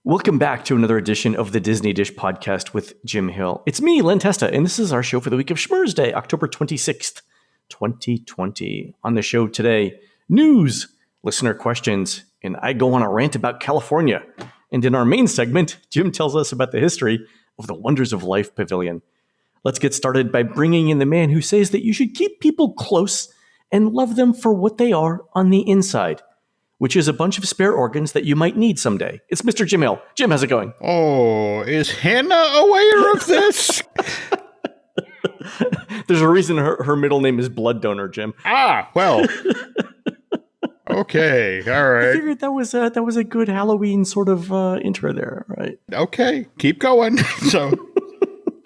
Welcome back to another edition of the Disney Dish podcast with Jim Hill. It's me, Len Testa, and this is our show for the week of Schmurz Day, October 26th, 2020. On the show today, news, listener questions, and I go on a rant about California. And in our main segment, Jim tells us about the history of the Wonders of Life Pavilion. Let's get started by bringing in the man who says that you should keep people close and love them for what they are on the inside, which is a bunch of spare organs that you might need someday. It's Mr. Jim Hill. Jim, how's it going? Oh, is Hannah aware of this? There's a reason her middle name is Blood Donor, Jim. Well. Okay, all right. I figured that was a good Halloween sort of intro there, right? Okay, keep going.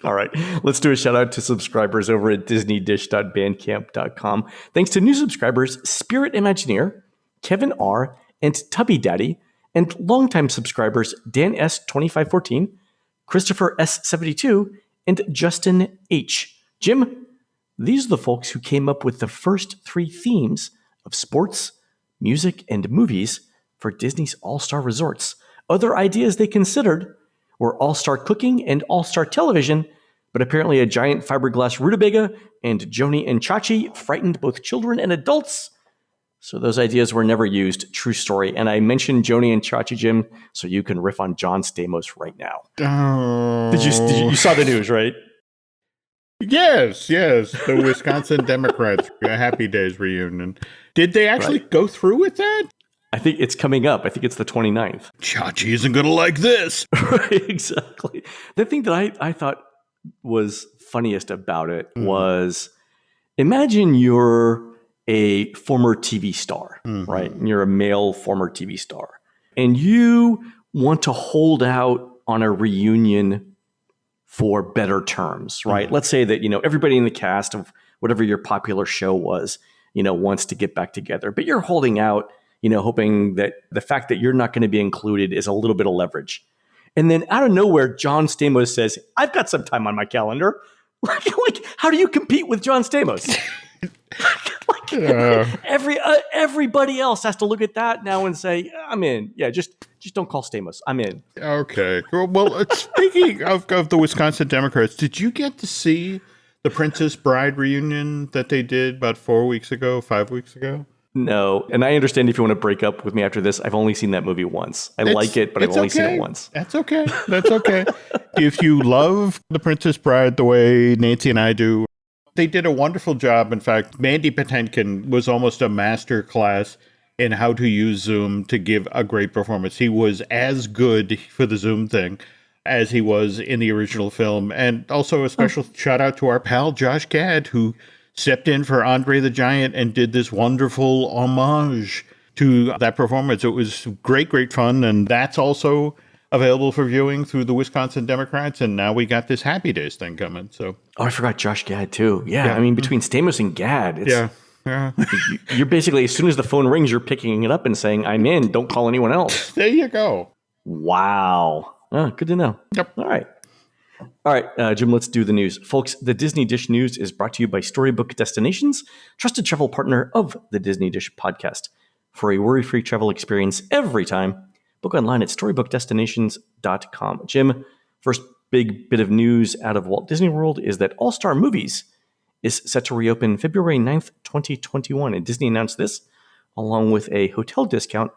All right, let's do a shout out to subscribers over at disneydish.bandcamp.com. Thanks to new subscribers, Spirit Imagineer, Kevin R., and Tubby Daddy, and longtime subscribers Dan S2514, Christopher S72, and Justin H. Jim, these are the folks who came up with the first three themes of sports, music, and movies for Disney's All-Star Resorts. Other ideas they considered were All-Star Cooking and All-Star Television, but apparently a giant fiberglass rutabaga and Joni and Chachi frightened both children and adults. So those ideas were never used. True story. And I mentioned Joni and Chachi, Jim, so you can riff on John Stamos right now. Did you saw the news, right? Yes. The Wisconsin Democrats Happy Days reunion. Did they actually go through with that? I think it's coming up. I think it's the 29th. Chachi isn't going to like this. Right, exactly. The thing that I thought was funniest about it was, imagine you're a former TV star, right? And you're a male former TV star. And you want to hold out on a reunion for better terms, right? Let's say that, everybody in the cast of whatever your popular show was, wants to get back together. But you're holding out, hoping that the fact that you're not going to be included is a little bit of leverage. And then out of nowhere, John Stamos says, I've got some time on my calendar. Like, how do you compete with John Stamos? Everybody else has to look at that now and say, I'm in. Yeah, just don't call Stamos. I'm in. Okay. Well, speaking of the Wisconsin Democrats, did you get to see the Princess Bride reunion that they did about 5 weeks ago? No. And I understand if you want to break up with me after this, I've only seen that movie once. I like it, but I've only seen it once. That's okay. If you love The Princess Bride the way Nancy and I do, they did a wonderful job. In fact, Mandy Patinkin was almost a master class in how to use Zoom to give a great performance. He was as good for the Zoom thing as he was in the original film. And also a special shout out to our pal Josh Gad, who stepped in for Andre the Giant and did this wonderful homage to that performance. It was great fun. And that's also available for viewing through the Wisconsin Democrats. And now we got this Happy Days thing coming. So, I forgot Josh Gad too. Yeah. I mean, between Stamos and Gad, it's, yeah. You're basically, as soon as the phone rings, you're picking it up and saying, I'm in, don't call anyone else. There you go. Wow. Oh, good to know. Yep. All right, Jim, let's do the news. Folks, the Disney Dish News is brought to you by Storybook Destinations, trusted travel partner of the Disney Dish podcast. For a worry-free travel experience every time, book online at storybookdestinations.com. Jim, first big bit of news out of Walt Disney World is that All-Star Movies is set to reopen February 9th, 2021. And Disney announced this along with a hotel discount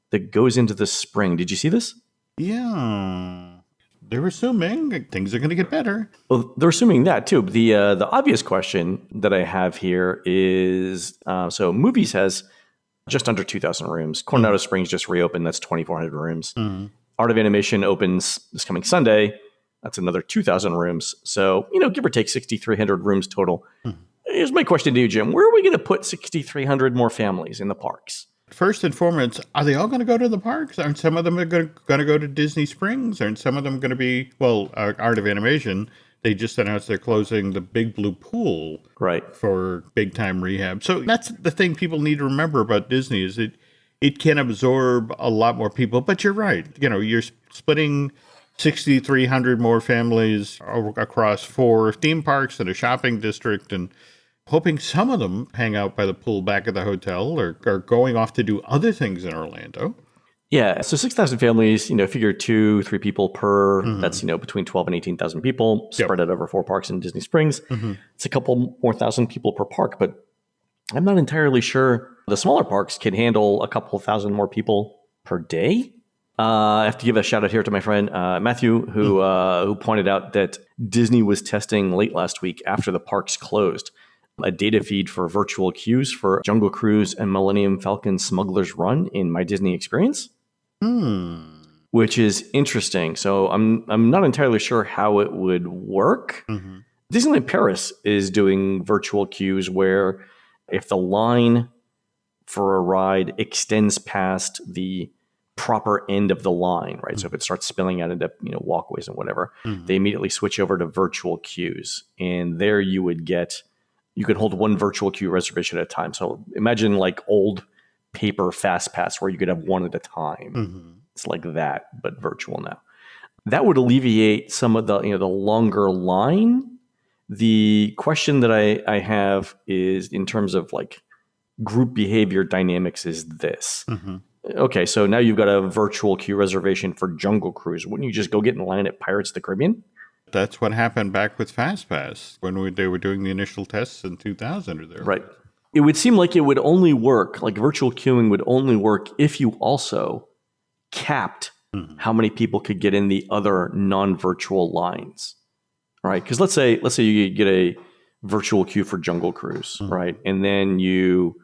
that goes into the spring. Did you see this? Yeah. They're assuming things are going to get better. Well, they're assuming that too. But the obvious question that I have here is, so Movies has just under 2,000 rooms. Coronado Springs just reopened. That's 2,400 rooms. Art of Animation opens this coming Sunday. That's another 2,000 rooms. So, give or take 6,300 rooms total. Here's my question to you, Jim. Where are we going to put 6,300 more families in the parks? First and foremost, are they all going to go to the parks? Aren't some of them going to go to Disney Springs? Aren't some of them going to be, Art of Animation? They just announced they're closing the Big Blue Pool for big time rehab. So that's the thing people need to remember about Disney is it can absorb a lot more people. But you're right. You're splitting 6,300 more families across 4 theme parks and a shopping district, and hoping some of them hang out by the pool back at the hotel or are going off to do other things in Orlando. Yeah, so 6,000 families, figure 2, 3 people per, Mhm. that's, between 12 and 18,000 people Yep. spread out over 4 parks in Disney Springs. Mhm. It's a couple more thousand people per park, but I'm not entirely sure the smaller parks can handle a couple thousand more people per day. I have to give a shout out here to my friend Matthew, who pointed out that Disney was testing late last week after the parks closed a data feed for virtual queues for Jungle Cruise and Millennium Falcon Smuggler's Run in My Disney Experience, which is interesting. So I'm not entirely sure how it would work. Mhm. Disneyland Paris is doing virtual queues where if the line for a ride extends past the proper end of the line, right? So if it starts spilling out into walkways and whatever, they immediately switch over to virtual queues, and there you could hold one virtual queue reservation at a time. So imagine like old paper fast pass where you could have one at a time. Mhm. It's like that, but virtual now. That would alleviate some of the the longer line. The question that I have is in terms of like group behavior dynamics is this. Mhm. Okay, so now you've got a virtual queue reservation for Jungle Cruise. Wouldn't you just go get in line at Pirates of the Caribbean? That's what happened back with FastPass when they were doing the initial tests in 2000 or there. Right. It would seem like it would only work, like virtual queuing would only work if you also capped how many people could get in the other non-virtual lines. Right? Because let's say you get a virtual queue for Jungle Cruise, right? And then you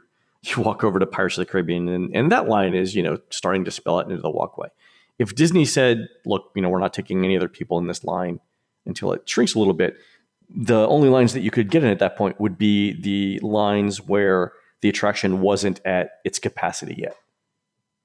walk over to Pirates of the Caribbean and that line is, starting to spill out into the walkway. If Disney said, look, we're not taking any other people in this line until it shrinks a little bit, the only lines that you could get in at that point would be the lines where the attraction wasn't at its capacity yet.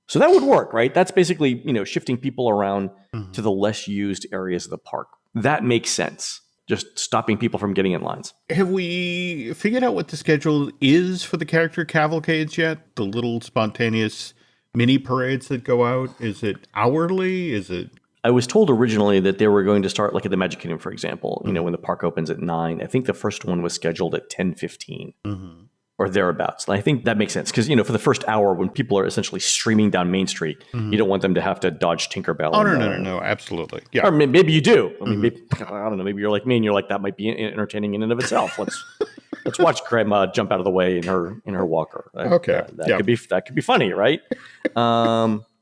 So that would work, right? That's basically, shifting people around to the less used areas of the park. That makes sense. Just stopping people from getting in lines. Have we figured out what the schedule is for the character cavalcades yet? The little spontaneous mini parades that go out? Is it hourly? Is it? I was told originally that they were going to start like at the Magic Kingdom, for example, when the park opens at 9. I think the first one was scheduled at 10:15 or thereabouts. And I think that makes sense because, for the first hour when people are essentially streaming down Main Street, you don't want them to have to dodge Tinkerbell. Oh, no, absolutely. Yeah. Or maybe you do. I mean, maybe, I don't know. Maybe you're like me and you're like, that might be entertaining in and of itself. Let's watch Grandma jump out of the way in her walker. Okay. That could be funny, right?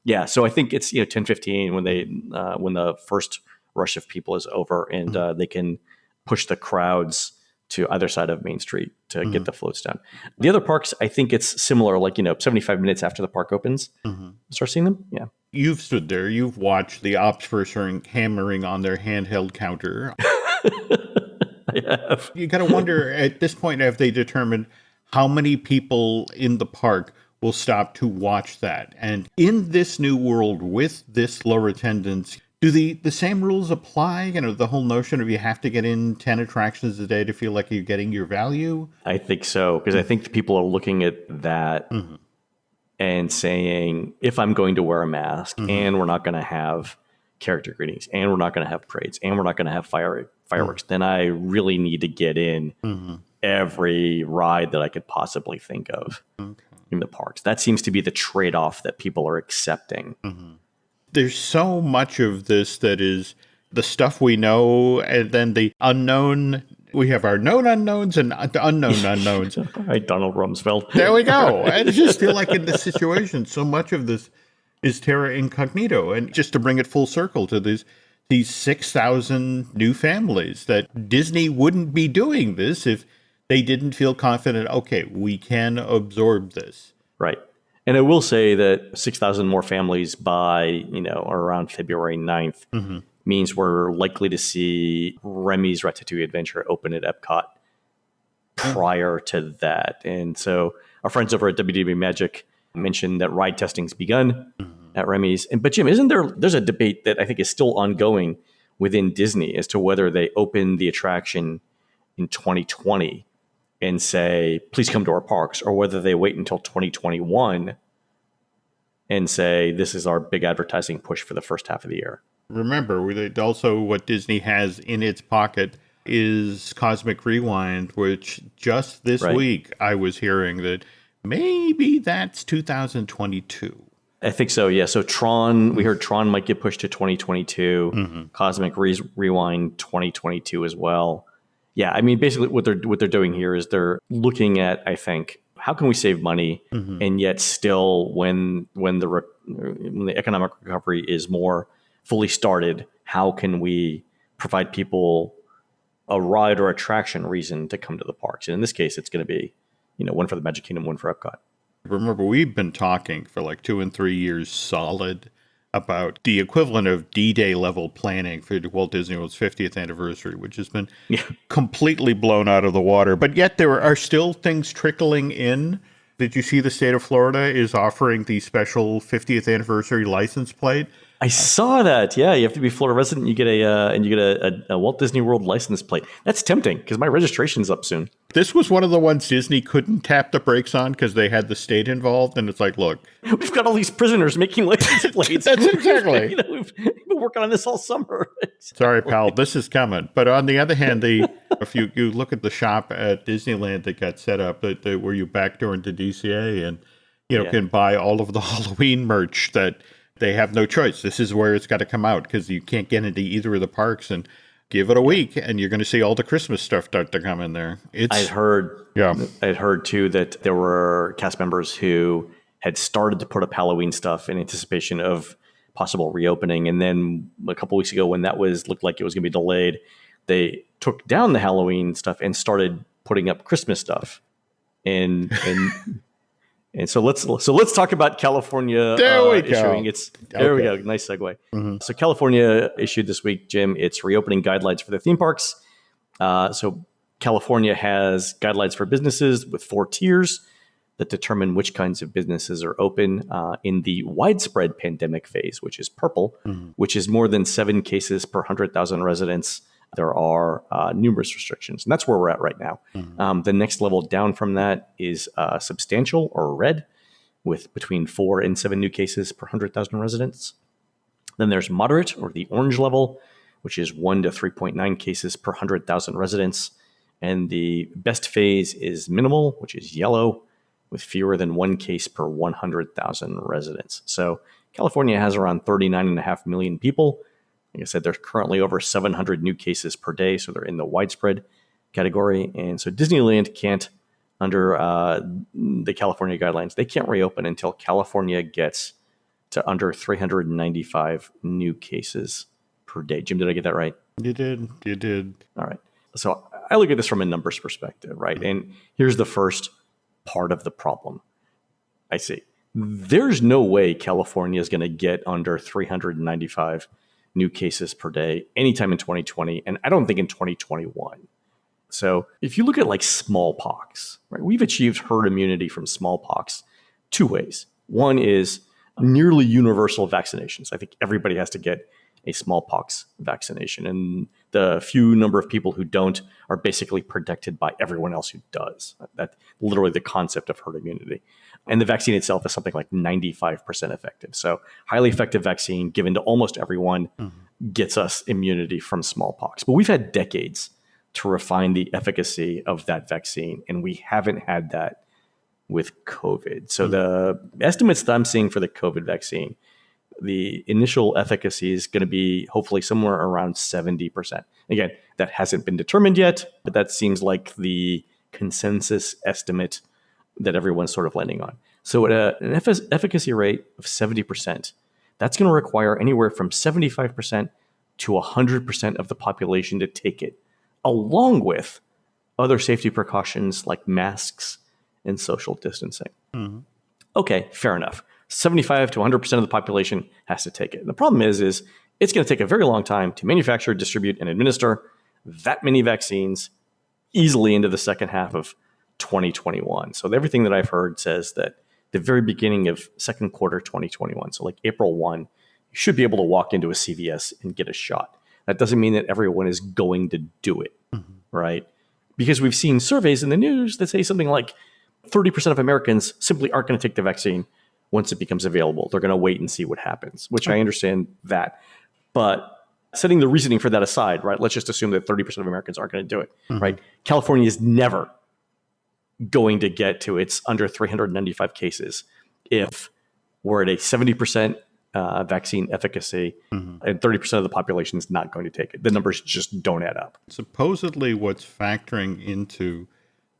Yeah. So I think it's 10:15 when when the first rush of people is over and they can push the crowds to either side of Main Street to get the floats down. The other parks, I think it's similar, like 75 minutes after the park opens, start seeing them. Yeah. You've stood there. You've watched the ops person hammering on their handheld counter. I have. You got to wonder at this point, have they determined how many people in the park will stop to watch that? And in this new world with this lower attendance, do the same rules apply? The whole notion of you have to get in 10 attractions a day to feel like you're getting your value? I think so, because I think people are looking at that and saying, if I'm going to wear a mask and we're not going to have character greetings and we're not going to have parades and we're not going to have fireworks, then I really need to get in every ride that I could possibly think of in the parks. That seems to be the trade-off that people are accepting. There's so much of this that is the stuff we know, and then the unknown. We have our known unknowns and the unknown unknowns. Right, Donald Rumsfeld. There we go. I just feel like in this situation, so much of this is terra incognito. And just to bring it full circle to these 6,000 new families, that Disney wouldn't be doing this if they didn't feel confident, okay, we can absorb this. Right. And I will say that 6,000 more families by, around February 9th means we're likely to see Remy's Ratatouille Adventure open at Epcot prior to that. And so our friends over at WDW Magic mentioned that ride testing's begun at Remy's. But Jim, there's a debate that I think is still ongoing within Disney as to whether they open the attraction in 2020 and say, please come to our parks, or whether they wait until 2021 and say, this is our big advertising push for the first half of the year. Remember, also what Disney has in its pocket is Cosmic Rewind, which just this week I was hearing that maybe that's 2022. I think so. Yeah. So Tron, we heard Tron might get pushed to 2022. Cosmic Rewind 2022 as well. Yeah. I mean, basically what they're doing here is they're looking at, I think, how can we save money and yet still when the economic recovery is more fully started, how can we provide people a ride or attraction reason to come to the parks? And in this case, it's going to be, one for the Magic Kingdom, one for Epcot. Remember, we've been talking for like 2 and 3 years solid about the equivalent of D-Day level planning for Walt Disney World's 50th anniversary, which has been completely blown out of the water. But yet there are still things trickling in. Did you see the state of Florida is offering the special 50th anniversary license plate? I saw that. Yeah, you have to be a Florida resident. You get a Walt Disney World license plate. That's tempting because my registration's up soon. This was one of the ones Disney couldn't tap the brakes on because they had the state involved, and it's like, look, we've got all these prisoners making license plates. That's exactly. We've been working on this all summer. Sorry, pal, this is coming. But on the other hand, if you look at the shop at Disneyland that got set up, where you backdoor into DCA and can buy all of the Halloween merch that. They have no choice. This is where it's got to come out because you can't get into either of the parks. And give it a week, and you're going to see all the Christmas stuff start to come in there. I'd heard too that there were cast members who had started to put up Halloween stuff in anticipation of possible reopening, and then a couple weeks ago, when that looked like it was going to be delayed, they took down the Halloween stuff and started putting up Christmas stuff. And so let's talk about California issuing its. There we go. Nice segue. Mm-hmm. So California issued this week, Jim, its reopening guidelines for the theme parks. So California has guidelines for businesses with 4 tiers that determine which kinds of businesses are open in the widespread pandemic phase, which is purple, which is more than 7 cases per 100,000 residents. There are numerous restrictions, and that's where we're at right now. The next level down from that is substantial, or red, with between 4 and 7 new cases per 100,000 residents. Then there's moderate, or the orange level, which is 1 to 3.9 cases per 100,000 residents. And the best phase is minimal, which is yellow, with fewer than 1 case per 100,000 residents. So California has around 39.5 million people. Like I said, there's currently over 700 new cases per day, so they're in the widespread category. And so Disneyland can't, under the California guidelines, they can't reopen until California gets to under 395 new cases per day. Jim, did I get that right? You did. All right. So I look at this from a numbers perspective, right? And here's the first part of the problem. I see. There's no way California is going to get under 395 new cases per day anytime in 2020, and I don't think in 2021. So if you look at like smallpox, right, we've achieved herd immunity from smallpox 2 ways. One is nearly universal vaccinations. I think everybody has to get a smallpox vaccination, and the few number of people who don't are basically protected by everyone else who does. That's literally the concept of herd immunity. And the vaccine itself is something like 95% effective. So highly effective vaccine given to almost everyone gets us immunity from smallpox. But we've had decades to refine the efficacy of that vaccine, and we haven't had that with COVID. So the estimates that I'm seeing for the COVID vaccine, the initial efficacy is going to be hopefully somewhere around 70%. Again, that hasn't been determined yet, but that seems like the consensus estimate that everyone's sort of landing on. So at an efficacy rate of 70%, that's going to require anywhere from 75% to 100% of the population to take it, along with other safety precautions like masks and social distancing. Okay, fair enough. 75 to 100% of the population has to take it. And the problem is it's going to take a very long time to manufacture, distribute, and administer that many vaccines easily into the second half of 2021. So everything that I've heard says that the very beginning of second quarter 2021, so like April 1, you should be able to walk into a CVS and get a shot. That doesn't mean that everyone is going to do it, right? Because we've seen surveys in the news that say something like 30% of Americans simply aren't going to take the vaccine once it becomes available. They're going to wait and see what happens, which I understand that. But setting the reasoning for that aside, right, let's just assume that 30% of Americans aren't going to do it, right? California is never going to get to its under 395 cases if we're at a 70% vaccine efficacy, and 30% of the population is not going to take it. The numbers just don't add up. Supposedly what's factoring into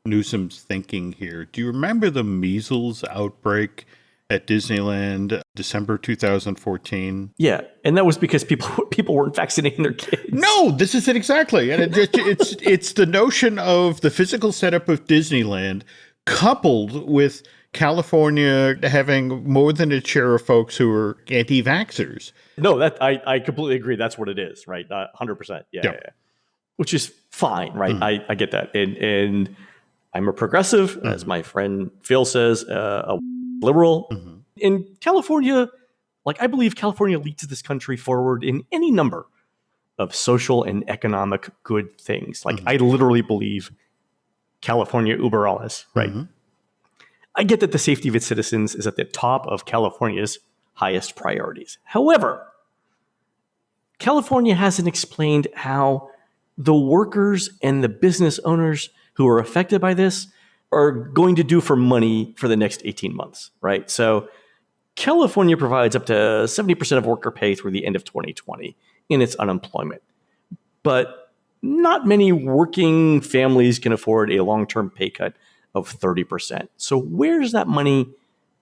Newsom's thinking here, do you remember the measles outbreak at Disneyland, December 2014? Yeah, and that was because people weren't vaccinating their kids. No, this is it exactly. And it's the notion of the physical setup of Disneyland coupled with California having more than its share of folks who are anti-vaxxers. No, that I completely agree. That's what it is, right? 100%. Yeah. Which is fine, right? I get that. And I'm a progressive, as my friend Phil says, a liberal. In California, I believe California leads this country forward in any number of social and economic good things. I literally believe California uber alles, right? I get that the safety of its citizens is at the top of California's highest priorities. However, California hasn't explained how the workers and the business owners who are affected by this are going to do for money for the next 18 months, right? So California provides up to 70% of worker pay through the end of 2020 in its unemployment. But not many working families can afford a long-term pay cut of 30%. So where's that money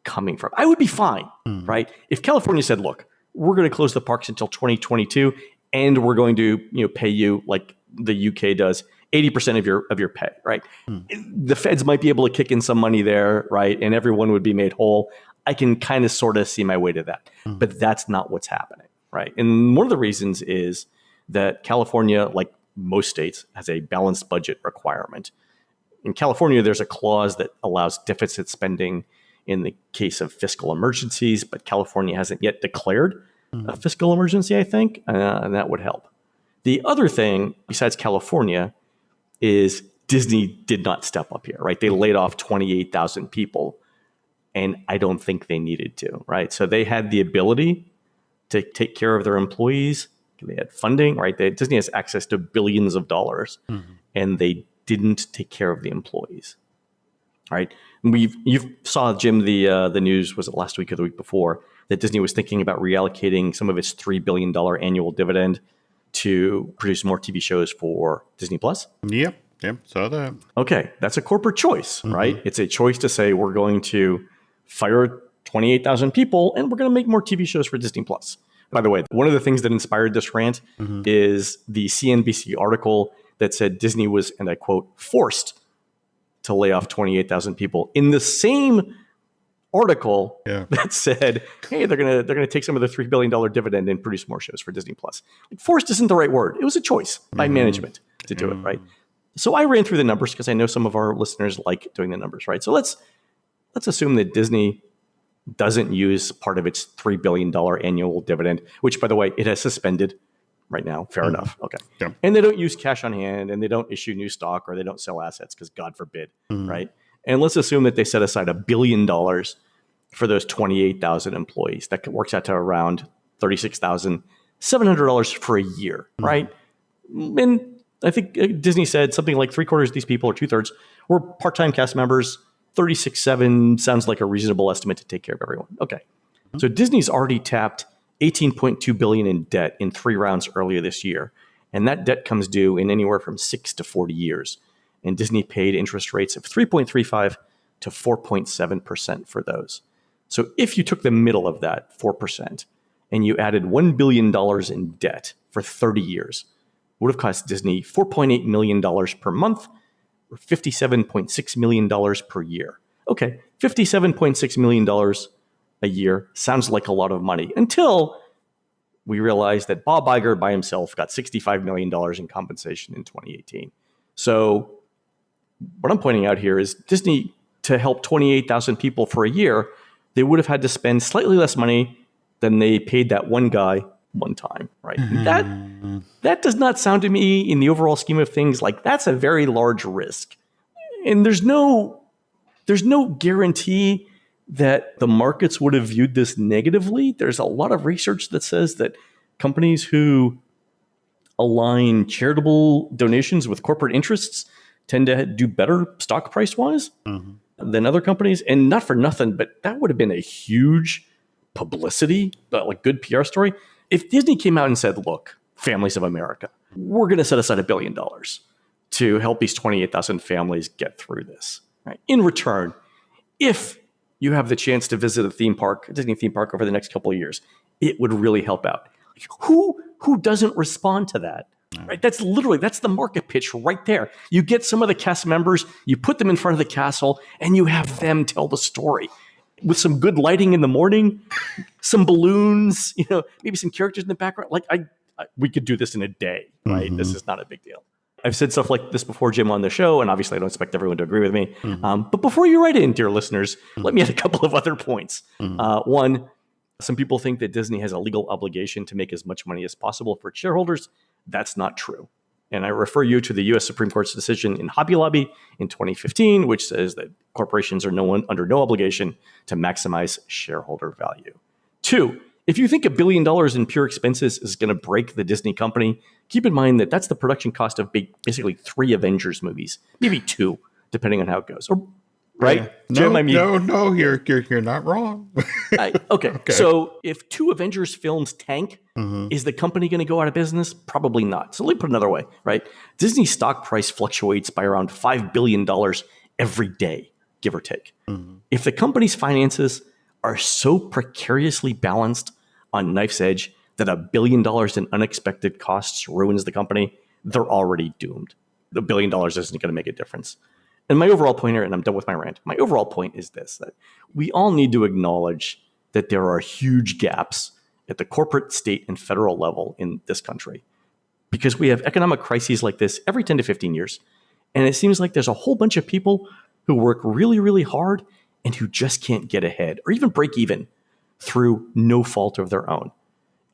coming from? I would be fine, right? If California said, look, we're going to close the parks until 2022 and we're going to pay you like the UK does 80% of your pay, right? The feds might be able to kick in some money there, right? And everyone would be made whole. I can kind of sort of see my way to that. But that's not what's happening, right? And one of the reasons is that California, like most states, has a balanced budget requirement. In California, there's a clause that allows deficit spending in the case of fiscal emergencies, but California hasn't yet declared a fiscal emergency, I think, and that would help. The other thing, besides California, is Disney did not step up here, right? They laid off 28,000 people, and I don't think they needed to, right? So they had the ability to take care of their employees. They had funding, right? Disney has access to billions of dollars, and they didn't take care of the employees, right? You saw, Jim, the news, was it last week or the week before, that Disney was thinking about reallocating some of its $3 billion annual dividend to produce more TV shows for Disney Plus. Yep, saw that. Okay, that's a corporate choice, right? It's a choice to say we're going to fire 28,000 people and we're going to make more TV shows for Disney Plus. By the way, one of the things that inspired this rant is the CNBC article that said Disney was, and I quote, forced to lay off 28,000 people, in the same article that said, hey, they're gonna take some of the $3 billion dividend and produce more shows for Disney Plus. Forced isn't the right word. It was a choice by management to do it, right? So I ran through the numbers because I know some of our listeners like doing the numbers, right? So let's assume that Disney doesn't use part of its $3 billion annual dividend, which, by the way, it has suspended right now. Fair enough. Okay. Yeah. And they don't use cash on hand, and they don't issue new stock, or they don't sell assets, because God forbid, right? And let's assume that they set aside $1 billion for those 28,000 employees. That works out to around $36,700 for a year, right? And I think Disney said something like 3/4 of these people, or 2/3, were part-time cast members. 36.7 sounds like a reasonable estimate to take care of everyone. Okay. So Disney's already tapped $18.2 billion in debt in 3 rounds earlier this year. And that debt comes due in anywhere from 6 to 40 years. And Disney paid interest rates of 3.35 to 4.7% for those. So if you took the middle of that, 4%, and you added $1 billion in debt for 30 years, it would have cost Disney $4.8 million per month, or $57.6 million per year. Okay, $57.6 million a year sounds like a lot of money, until we realized that Bob Iger by himself got $65 million in compensation in 2018. So what I'm pointing out here is Disney, to help 28,000 people for a year, they would have had to spend slightly less money than they paid that one guy one time, right? That does not sound to me, in the overall scheme of things, like that's a very large risk. And there's no guarantee that the markets would have viewed this negatively. There's a lot of research that says that companies who align charitable donations with corporate interests tend to do better stock price wise than other companies. And not for nothing, but that would have been a huge publicity, like good PR story. If Disney came out and said, look, families of America, we're going to set aside $1 billion to help these 28,000 families get through this. Right? In return, if you have the chance to visit a Disney theme park over the next couple of years, it would really help out. Who doesn't respond to that? Right? That's the market pitch right there. You get some of the cast members, you put them in front of the castle, and you have them tell the story with some good lighting in the morning, some balloons, maybe some characters in the background. Like we could do this in a day, right? This is not a big deal. I've said stuff like this before, Jim, on the show, and obviously I don't expect everyone to agree with me. But before you write in, dear listeners, let me add a couple of other points. One, some people think that Disney has a legal obligation to make as much money as possible for its shareholders. That's not true. And I refer you to the U.S. Supreme Court's decision in Hobby Lobby in 2015, which says that corporations are under no obligation to maximize shareholder value. Two, if you think $1 billion in pure expenses is going to break the Disney company, keep in mind that that's the production cost of basically 3 Avengers movies, maybe 2, depending on how it goes. Right? No, you're not wrong. Okay. So if 2 Avengers films tank, is the company going to go out of business? Probably not. So let me put it another way, right? Disney's stock price fluctuates by around $5 billion every day, give or take. If the company's finances are so precariously balanced on knife's edge that $1 billion in unexpected costs ruins the company, they're already doomed. The $1 billion isn't going to make a difference. And my overall point here, and I'm done with my rant, my overall point is this, that we all need to acknowledge that there are huge gaps at the corporate, state, and federal level in this country. Because we have economic crises like this every 10 to 15 years. And it seems like there's a whole bunch of people who work really, really hard and who just can't get ahead or even break even through no fault of their own.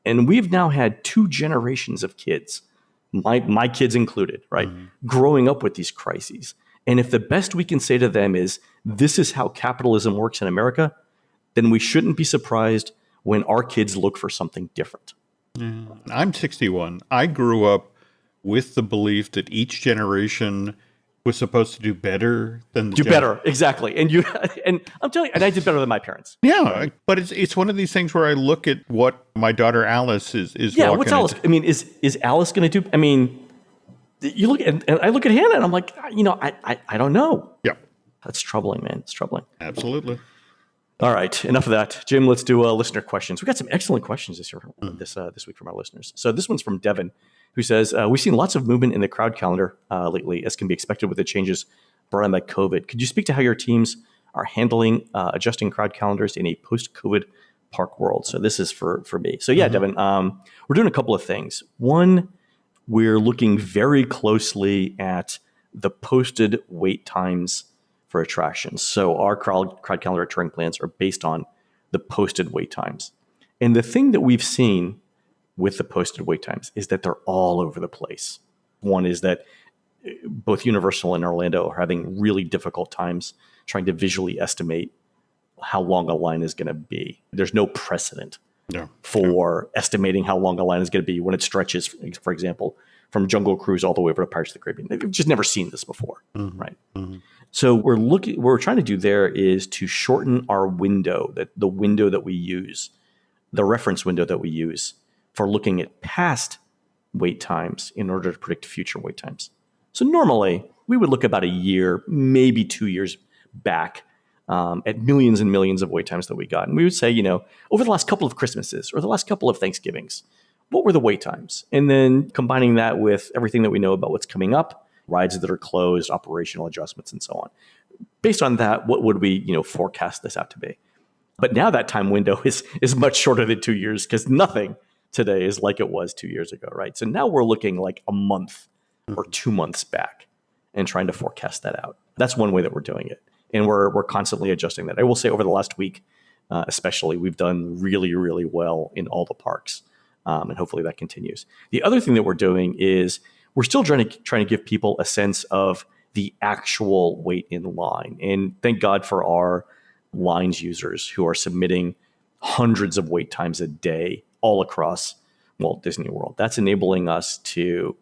And we've now had 2 generations of kids, my kids included, right, growing up with these crises. And if the best we can say to them is, this is how capitalism works in America, then we shouldn't be surprised when our kids look for something different. I'm 61. I grew up with the belief that each generation was supposed to do better than the better, exactly. And I'm telling you, and I did better than my parents. Yeah, but it's one of these things where I look at what my daughter Alice is walking what's Alice? I mean, is Alice going to do? I mean, you look at, and I look at Hannah, and I'm like, I don't know. Yeah, that's troubling, man. It's troubling. Absolutely. All right, enough of that, Jim. Let's do listener questions. We got some excellent questions this week from our listeners. So this one's from Devin, who says, we've seen lots of movement in the crowd calendar lately, as can be expected with the changes brought on by COVID. Could you speak to how your teams are handling adjusting crowd calendars in a post-COVID park world? So this is for me. So yeah, Devin, we're doing a couple of things. One, we're looking very closely at the posted wait times for attractions. So our crowd calendar touring plans are based on the posted wait times. And the thing that we've seen with the posted wait times is that they're all over the place. One is that both Universal and Orlando are having really difficult times trying to visually estimate how long a line is going to be. There's no precedent for estimating how long a line is going to be when it stretches, for example, from Jungle Cruise all the way over to Pirates of the Caribbean. They've just never seen this before, right? So what we're trying to do there is to shorten our window, the window that we use, the reference window that we use for looking at past wait times in order to predict future wait times. So normally we would look about a year, maybe 2 years back at millions and millions of wait times that we got. And we would say, over the last couple of Christmases or the last couple of Thanksgivings, what were the wait times? And then combining that with everything that we know about what's coming up, rides that are closed, operational adjustments, and so on. Based on that, what would we, forecast this out to be? But now that time window is much shorter than 2 years because nothing today is like it was 2 years ago, right? So now we're looking like a month or 2 months back and trying to forecast that out. That's one way that we're doing it. And we're constantly adjusting that. I will say over the last week, especially, we've done really, really well in all the parks. And hopefully that continues. The other thing that we're doing is we're still trying to give people a sense of the actual wait in line. And thank God for our lines users who are submitting hundreds of wait times a day all across Walt Disney World. That's enabling us to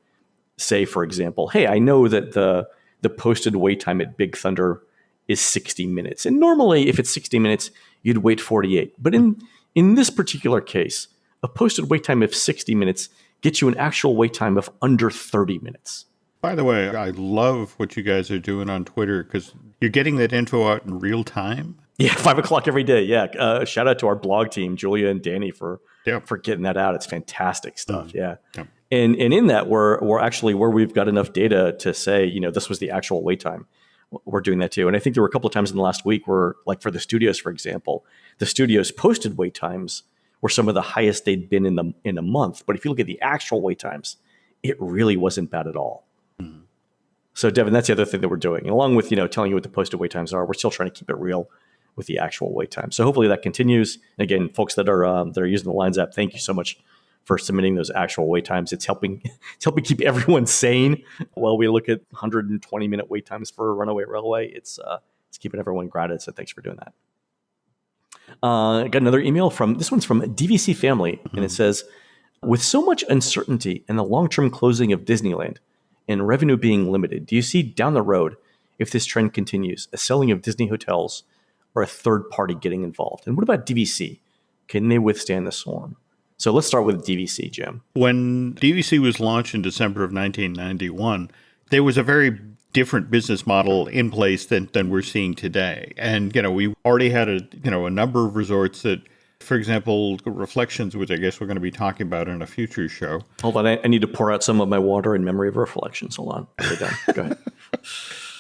say, for example, hey, I know that the posted wait time at Big Thunder is 60 minutes. And normally if it's 60 minutes, you'd wait 48. But in In this particular case, a posted wait time of 60 minutes gets you an actual wait time of under 30 minutes. By the way, I love what you guys are doing on Twitter because you're getting that info out in real time. Yeah, 5 o'clock every day. Yeah. Shout out to our blog team, Julia and Danny, for getting that out. It's fantastic stuff. Yeah. Yep. And in that, we're actually where we've got enough data to say, this was the actual wait time. We're doing that too. And I think there were a couple of times in the last week where, like for the studios, for example, the studios posted wait times were some of the highest they'd been in a month. But if you look at the actual wait times, it really wasn't bad at all. So, Devin, that's the other thing that we're doing. And along with, telling you what the posted wait times are, we're still trying to keep it real with the actual wait time. So hopefully that continues. And again, folks that are using the Lines app, thank you so much for submitting those actual wait times. It's helping keep everyone sane while we look at 120-minute wait times for a runaway railway. It's keeping everyone grounded. So thanks for doing that. I got another email this one's from DVC Family, and it says, with so much uncertainty in the long-term closing of Disneyland and revenue being limited, do you see down the road, if this trend continues, a selling of Disney hotels or a third party getting involved? And what about DVC? Can they withstand the storm? So let's start with DVC, Jim. When DVC was launched in December of 1991, there was a very different business model in place than we're seeing today. And, we already had a number of resorts that, for example, Reflections, which I guess we're going to be talking about in a future show. Hold on. I need to pour out some of my water in memory of Reflections. Hold on. Okay, done. Go ahead.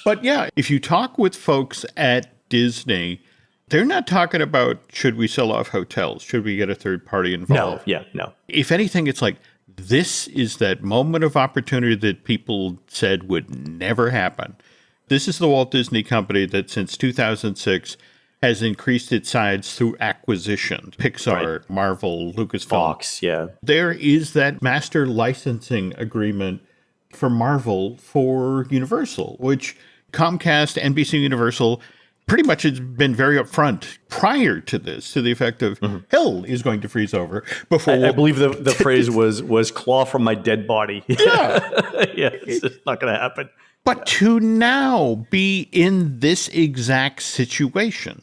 But yeah, if you talk with folks at Disney, they're not talking about, should we sell off hotels? Should we get a third party involved? No. If anything, it's like, this is that moment of opportunity that people said would never happen. This is the Walt Disney Company that since 2006 has increased its size through acquisition. Pixar, right. Marvel, Lucasfilm. Fox, yeah. There is that master licensing agreement for Marvel for Universal, which Comcast, NBC Universal pretty much has been very upfront prior to this, to the effect of hell is going to freeze over before. I believe the phrase was claw from my dead body. Yeah. Yeah, it's just not going to happen. But to now be in this exact situation,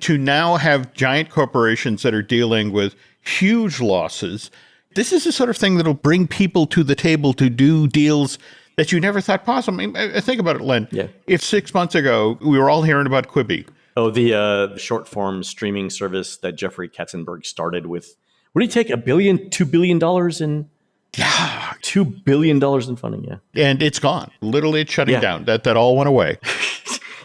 to now have giant corporations that are dealing with huge losses, this is the sort of thing that'll bring people to the table to do deals that you never thought possible. I mean, think about it, Len. Yeah. If 6 months ago we were all hearing about Quibi. Oh, the short form streaming service that Jeffrey Katzenberg started with. What did he take? $2 billion in? Yeah. $2 billion in funding, yeah. And it's gone. Literally, it's shutting down. That all went away.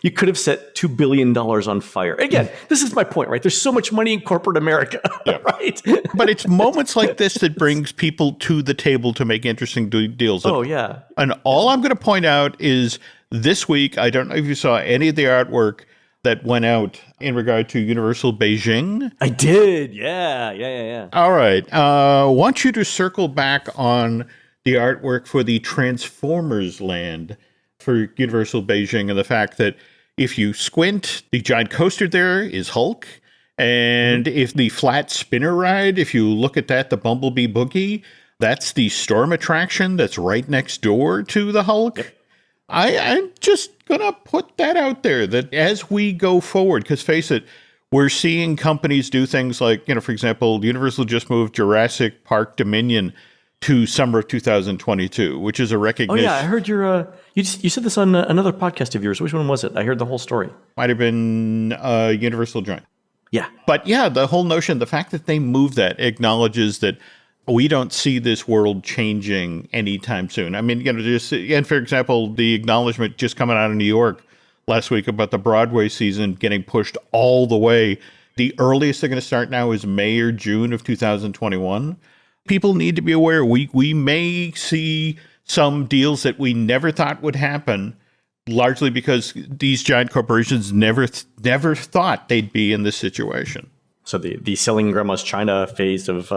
You could have set $2 billion on fire. Again, this is my point, right? There's so much money in corporate America, right? But it's moments like this that brings people to the table to make interesting deals. Oh, yeah. And all I'm going to point out is this week, I don't know if you saw any of the artwork that went out in regard to Universal Beijing. I did. Yeah. All right. I want you to circle back on the artwork for the Transformers land for Universal Beijing and the fact that if you squint, the giant coaster there is Hulk. And if the flat spinner ride, if you look at that, the Bumblebee Boogie, that's the storm attraction that's right next door to the Hulk. Yep. I'm just going to put that out there that as we go forward, because face it, we're seeing companies do things like, for example, Universal just moved Jurassic Park Dominion to summer of 2022, which is a recognition. Oh, yeah. I heard you said this on another podcast of yours. Which one was it? I heard the whole story. Might have been Universal Joint. Yeah. But yeah, the whole notion, the fact that they moved that acknowledges that we don't see this world changing anytime soon. I mean, and for example, the acknowledgement just coming out of New York last week about the Broadway season getting pushed all the way. The earliest they're going to start now is May or June of 2021. People need to be aware we may see some deals that we never thought would happen, largely because these giant corporations never thought they'd be in this situation. So the selling grandma's China phase of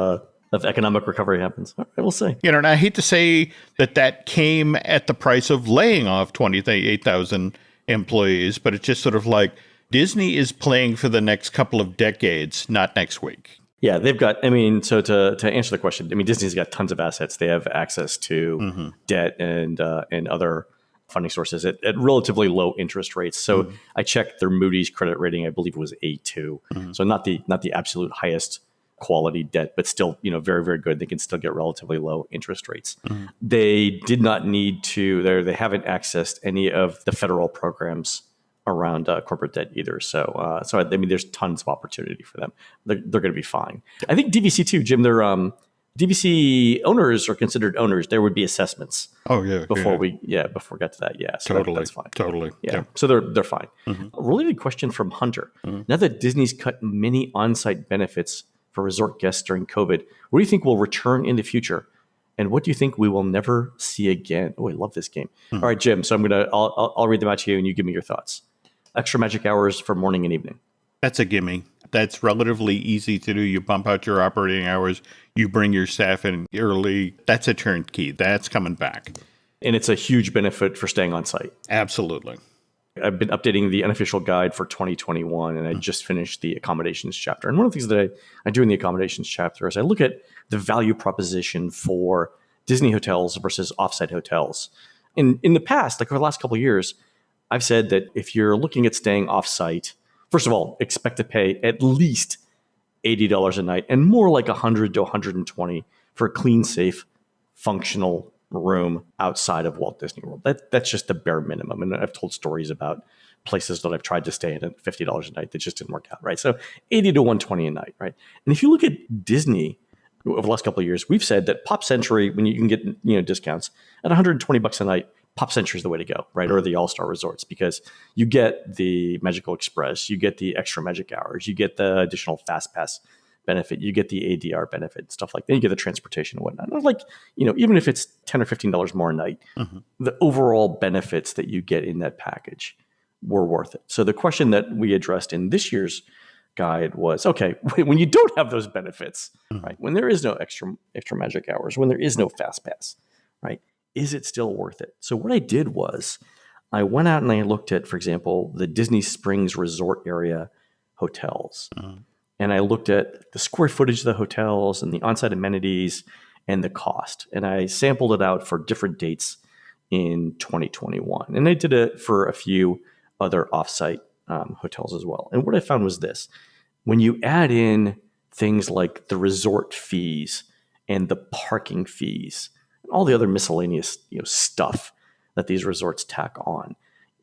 economic recovery happens. All right, we'll see. And I hate to say that came at the price of laying off 28,000 employees, but it's just sort of like Disney is playing for the next couple of decades, not next week. Yeah, they've got, so to answer the question, Disney's got tons of assets. They have access to debt and other funding sources at relatively low interest rates. So I checked their Moody's credit rating, I believe it was A2. So not the absolute highest quality debt, but still, very, very good. They can still get relatively low interest rates. They did not need to, they haven't accessed any of the federal programs around corporate debt either. So I mean, there's tons of opportunity for them. They're going to be fine. I think DVC too, Jim, they're, DVC owners are considered owners. There would be assessments. Oh yeah. Before we get to that. Yeah. So Totally. that's fine. Totally. Yeah. So they're fine. A related question from Hunter. Now that Disney's cut many on-site benefits for resort guests during COVID, what do you think will return in the future? And what do you think we will never see again? Oh, I love this game. All right, Jim. So I'll read them out to you and you give me your thoughts. Extra magic hours for morning and evening. That's a gimme. That's relatively easy to do. You bump out your operating hours. You bring your staff in early. That's a turnkey. That's coming back. And it's a huge benefit for staying on site. Absolutely. I've been updating the unofficial guide for 2021, and I just finished the accommodations chapter. And one of the things that I do in the accommodations chapter is I look at the value proposition for Disney hotels versus offsite hotels. In the past, like over the last couple of years, I've said that if you're looking at staying offsite, first of all, expect to pay at least $80 a night and more like $100 to $120 for a clean, safe, functional room outside of Walt Disney World. That's just the bare minimum. And I've told stories about places that I've tried to stay in at $50 a night that just didn't work out, right? So 80 to 120 a night, right? And if you look at Disney over the last couple of years, we've said that Pop Century, when you can get discounts at $120 a night, Pop Century is the way to go, right? Or the All-Star Resorts, because you get the Magical Express, you get the extra magic hours, you get the additional Fast Pass benefit, you get the ADR benefit, stuff like that. You get the transportation and whatnot. And like, even if it's $10 or $15 more a night, the overall benefits that you get in that package were worth it. So the question that we addressed in this year's guide was, okay, when you don't have those benefits, right? When there is no extra magic hours, when there is no Fast Pass, right? Is it still worth it? So what I did was I went out and I looked at, for example, the Disney Springs resort area hotels. And I looked at the square footage of the hotels and the on-site amenities and the cost. And I sampled it out for different dates in 2021. And I did it for a few other off-site hotels as well. And what I found was this. When you add in things like the resort fees and the parking fees, all the other miscellaneous stuff that these resorts tack on,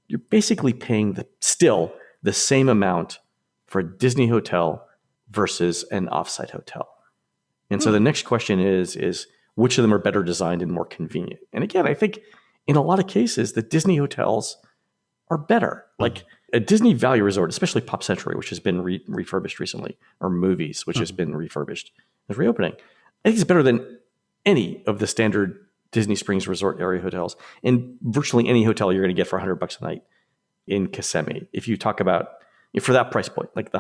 you're basically paying still the same amount for a Disney hotel versus an offsite hotel. And so the next question is which of them are better designed and more convenient? And again, I think in a lot of cases, the Disney hotels are better. Like a Disney Value Resort, especially Pop Century, which has been refurbished recently, or Movies, which has been refurbished, is reopening. I think it's better than any of the standard Disney Springs resort area hotels, and virtually any hotel you're going to get for $100 a night in Kissimmee. If you talk about for that price point, like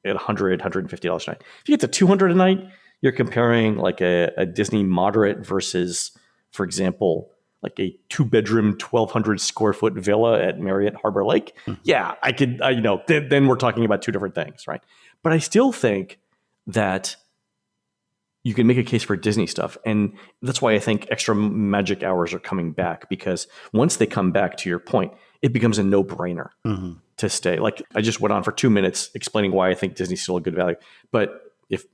at $100, $150 a night. If you get to $200 a night, you're comparing like a Disney moderate versus, for example, like a 2-bedroom, 1,200 square foot villa at Marriott Harbor Lake. Yeah, then we're talking about two different things, right? But I still think that you can make a case for Disney stuff. And that's why I think extra magic hours are coming back, because once they come back, to your point, it becomes a no-brainer to stay. Like I just went on for 2 minutes explaining why I think Disney's still a good value. But if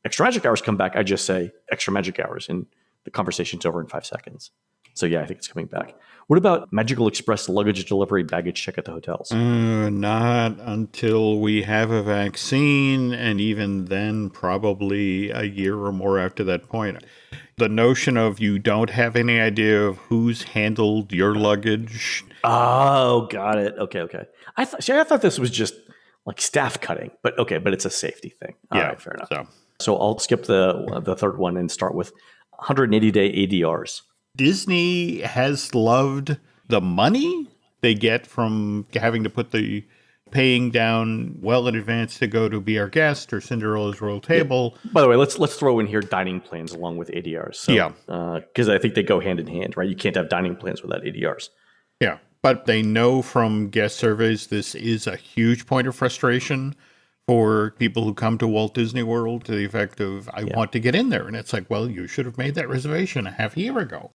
extra magic hours come back, I just say extra magic hours and the conversation's over in 5 seconds. So yeah, I think it's coming back. What about Magical Express luggage delivery, baggage check at the hotels? Not until we have a vaccine, and even then, probably a year or more after that point. The notion of you don't have any idea of who's handled your luggage. Oh, got it. Okay. I thought this was just like staff cutting, but it's a safety thing. All right, fair enough. So I'll skip the third one and start with 180-day ADRs. Disney has loved the money they get from having to put the paying down well in advance to go to be our guest or Cinderella's Royal Table. Yeah. By the way, let's throw in here dining plans along with ADRs. So, because I think they go hand in hand, right? You can't have dining plans without ADRs. Yeah, but they know from guest surveys this is a huge point of frustration for people who come to Walt Disney World, to the effect of, I want to get in there. And it's like, well, you should have made that reservation a half year ago.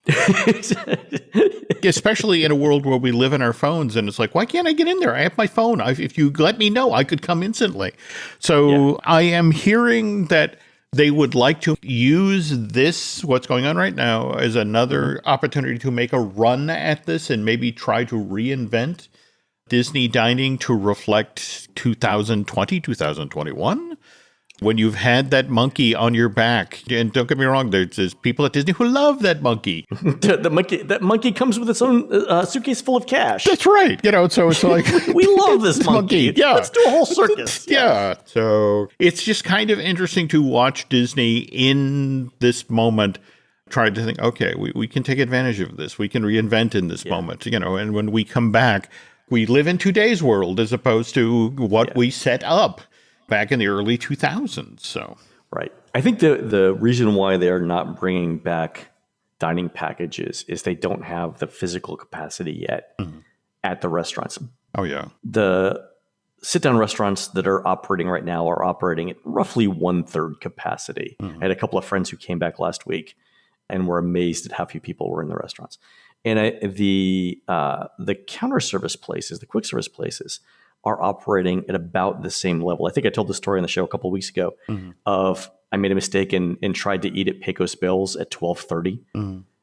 Especially in a world where we live in our phones. And it's like, why can't I get in there? I have my phone. If you let me know, I could come instantly. So I am hearing that they would like to use this, what's going on right now, as another opportunity to make a run at this and maybe try to reinvent Disney dining to reflect 2020, 2021. When you've had that monkey on your back, and don't get me wrong, there's people at Disney who love that monkey. That monkey comes with its own suitcase full of cash. That's right. So it's like we love this monkey. Yeah, let's do a whole circus. Yeah. So it's just kind of interesting to watch Disney in this moment try to think, okay, we can take advantage of this. We can reinvent in this moment, and when we come back, we live in today's world as opposed to what we set up back in the early 2000s. So, right. I think the reason why they're not bringing back dining packages is they don't have the physical capacity yet at the restaurants. Oh, yeah. The sit-down restaurants that are operating right now are operating at roughly 1/3 capacity. I had a couple of friends who came back last week and were amazed at how few people were in the restaurants. And the counter service places, the quick service places, are operating at about the same level. I think I told the story on the show a couple of weeks ago of I made a mistake and tried to eat at Pecos Bill's at 12:30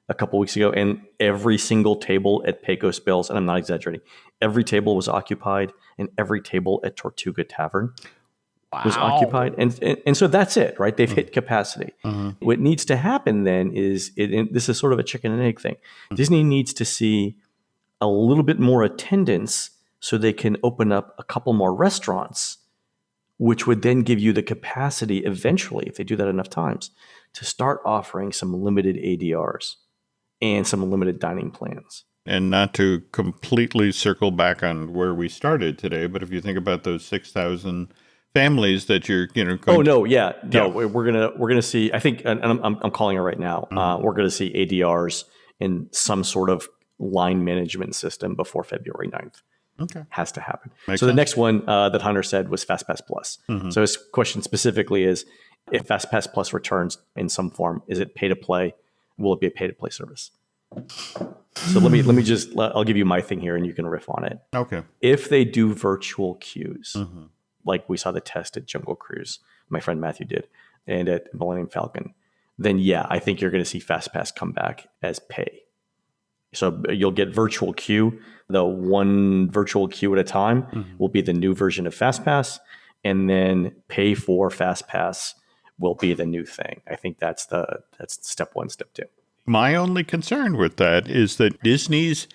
a couple of weeks ago, and every single table at Pecos Bill's, and I'm not exaggerating, every table was occupied, and every table at Tortuga Tavern was occupied, and so that's it, right? They've hit capacity. What needs to happen then is this is sort of a chicken and egg thing. Disney needs to see a little bit more attendance so they can open up a couple more restaurants, which would then give you the capacity eventually, if they do that enough times, to start offering some limited ADRs and some limited dining plans. And not to completely circle back on where we started today, but if you think about those 6,000 families that you're, we're gonna see. I think, and I'm calling it right now. We're gonna see ADRs in some sort of line management system before February 9th. Okay. Has to happen. Makes so sense. the next one that Hunter said was FastPass Plus. So his question specifically is, if FastPass Plus returns in some form, is it pay to play? Will it be a pay to play service? So let me just, I'll give you my thing here and you can riff on it. Okay. If they do virtual queues, like we saw the test at Jungle Cruise, my friend Matthew did, and at Millennium Falcon, then I think you're going to see FastPass come back as pay. So you'll get virtual queue. The one virtual queue at a time will be the new version of FastPass, and then pay for FastPass will be the new thing. I think that's step one, step two. My only concern with that is that Disney's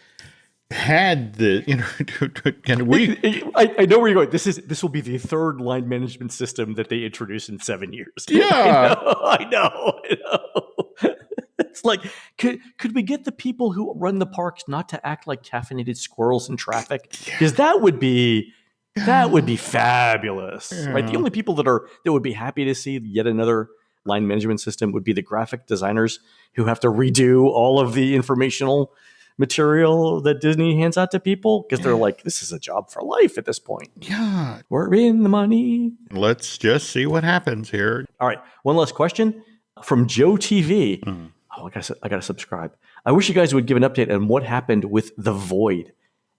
had the, I know where you're going. This will be the third line management system that they introduced in 7 years. Yeah. I know. It's like, could we get the people who run the parks not to act like caffeinated squirrels in traffic? Because that would be fabulous, right? The only people that would be happy to see yet another line management system would be the graphic designers who have to redo all of the informational material that Disney hands out to people, because they're like, this is a job for life at this point. Yeah. We're in the money. Let's just see what happens here. All right. One last question from Joe TV. Oh, I gotta subscribe. I wish you guys would give an update on what happened with The Void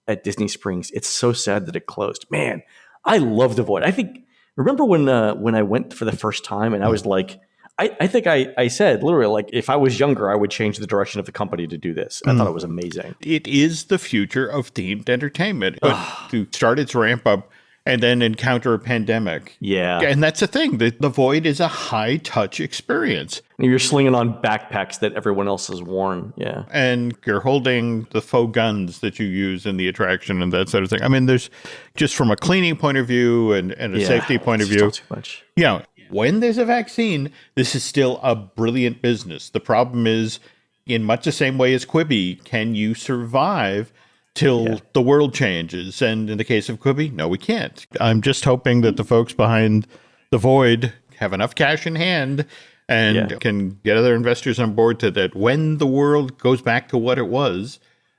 at Disney Springs. It's so sad that it closed. Man, I love The Void. I think, remember when I went for the first time and I was like, I think I said literally, like, if I was younger, I would change the direction of the company to do this. I thought it was amazing. It is the future of themed entertainment. But to start its ramp up and then encounter a pandemic. Yeah. And that's the thing. The Void is a high-touch experience. You're slinging on backpacks that everyone else has worn. Yeah. And you're holding the faux guns that you use in the attraction and that sort of thing. I mean, there's just from a cleaning point of view and a safety point of view. Not too much. Yeah. When there's a vaccine, this is still a brilliant business. The problem is, in much the same way as Quibi, can you survive till the world changes? And in the case of Quibi, no, we can't. I'm just hoping that the folks behind The Void have enough cash in hand and can get other investors on board to that when the world goes back to what it was,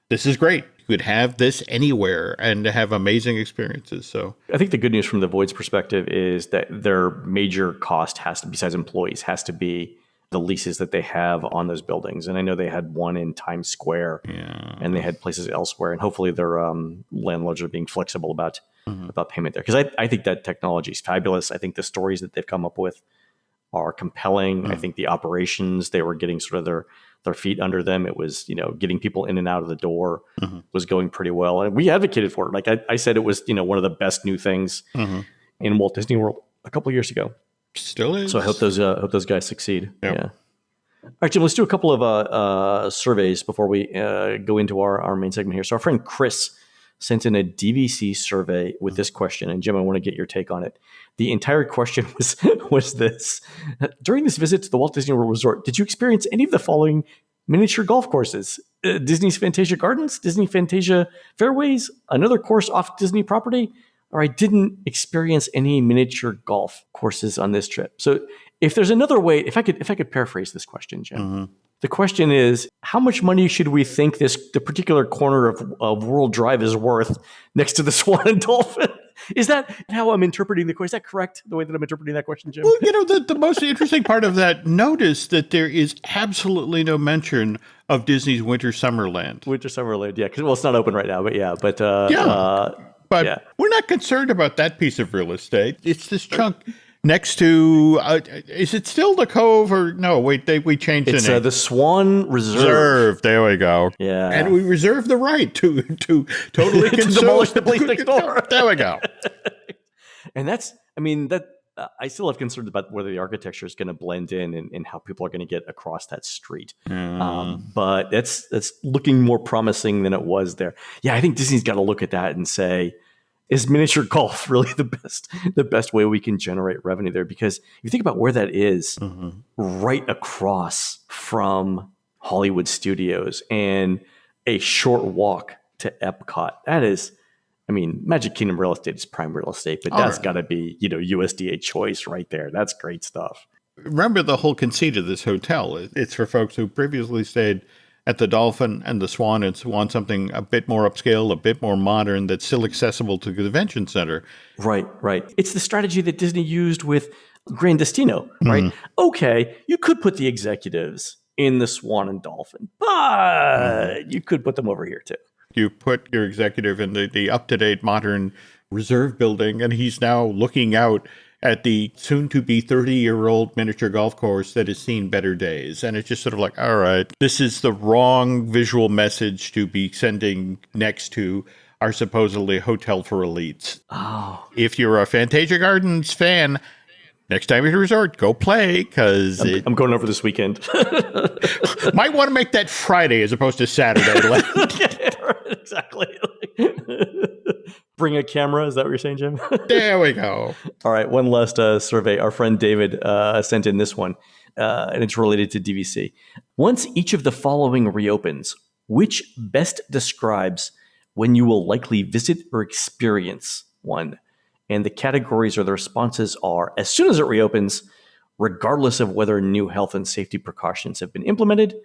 this is great. You could have this anywhere and have amazing experiences. So I think the good news from The Void's perspective is that their major cost has to, besides employees, has to be the leases that they have on those buildings. And I know they had one in Times Square and they had places elsewhere. And hopefully their landlords are being flexible about payment there. Because I think that technology is fabulous. I think the stories that they've come up with are compelling. I think the operations, they were getting sort of their feet under them. It was, getting people in and out of the door was going pretty well. And we advocated for it. Like I said, it was, one of the best new things in Walt Disney World a couple of years ago. Still is. So I hope those guys succeed. Yep. Yeah. All right, Jim, let's do a couple of surveys before we go into our main segment here. So our friend Chris sent in a DVC survey with this question. And Jim, I want to get your take on it. The entire question was this. During this visit to the Walt Disney World Resort, did you experience any of the following miniature golf courses? Disney's Fantasia Gardens, Disney Fantasia Fairways, another course off Disney property, or I didn't experience any miniature golf courses on this trip. So if there's another way, if I could paraphrase this question, Jim, the question is, how much money should we think the particular corner of World Drive is worth next to the Swan and Dolphin? Is that how I'm interpreting the question? Is that correct, the way that I'm interpreting that question, Jim? Well, the most interesting part of that, notice that there is absolutely no mention of Disney's Winter Summerland. Winter Summerland, yeah. Because, it's not open right now, but yeah. But we're not concerned about that piece of real estate. It's this chunk next to, is it still the Cove or no? Wait, we changed the name. It's the Swan Reserve. There we go. Yeah. And we reserve the right to totally demolish the place next door. There we go. And I still have concerns about whether the architecture is going to blend in and how people are going to get across that street. But that's looking more promising than it was there. Yeah, I think Disney's got to look at that and say, is miniature golf really the best way we can generate revenue there? Because if you think about where that is, right across from Hollywood Studios and a short walk to Epcot, that is, Magic Kingdom real estate is prime real estate, but that's got to be, USDA choice right there. That's great stuff. Remember the whole conceit of this hotel. It's for folks who previously stayed at the Dolphin and the Swan and want something a bit more upscale, a bit more modern, that's still accessible to the convention center. Right. It's the strategy that Disney used with Grand Destino, right? Okay, you could put the executives in the Swan and Dolphin, but you could put them over here too. You put your executive in the up-to-date modern reserve building, and he's now looking out at the soon-to-be 30-year-old miniature golf course that has seen better days. And it's just sort of like, all right, this is the wrong visual message to be sending next to our supposedly hotel for elites. Oh. If you're a Fantasia Gardens fan, next time you're at a resort, go play, because I'm going over this weekend. Might want to make that Friday as opposed to Saturday. Exactly. Bring a camera. Is that what you're saying, Jim? There we go. All right. One last survey. Our friend David sent in this one, and it's related to DVC. Once each of the following reopens, which best describes when you will likely visit or experience one? And the categories or the responses are, as soon as it reopens, regardless of whether new health and safety precautions have been implemented,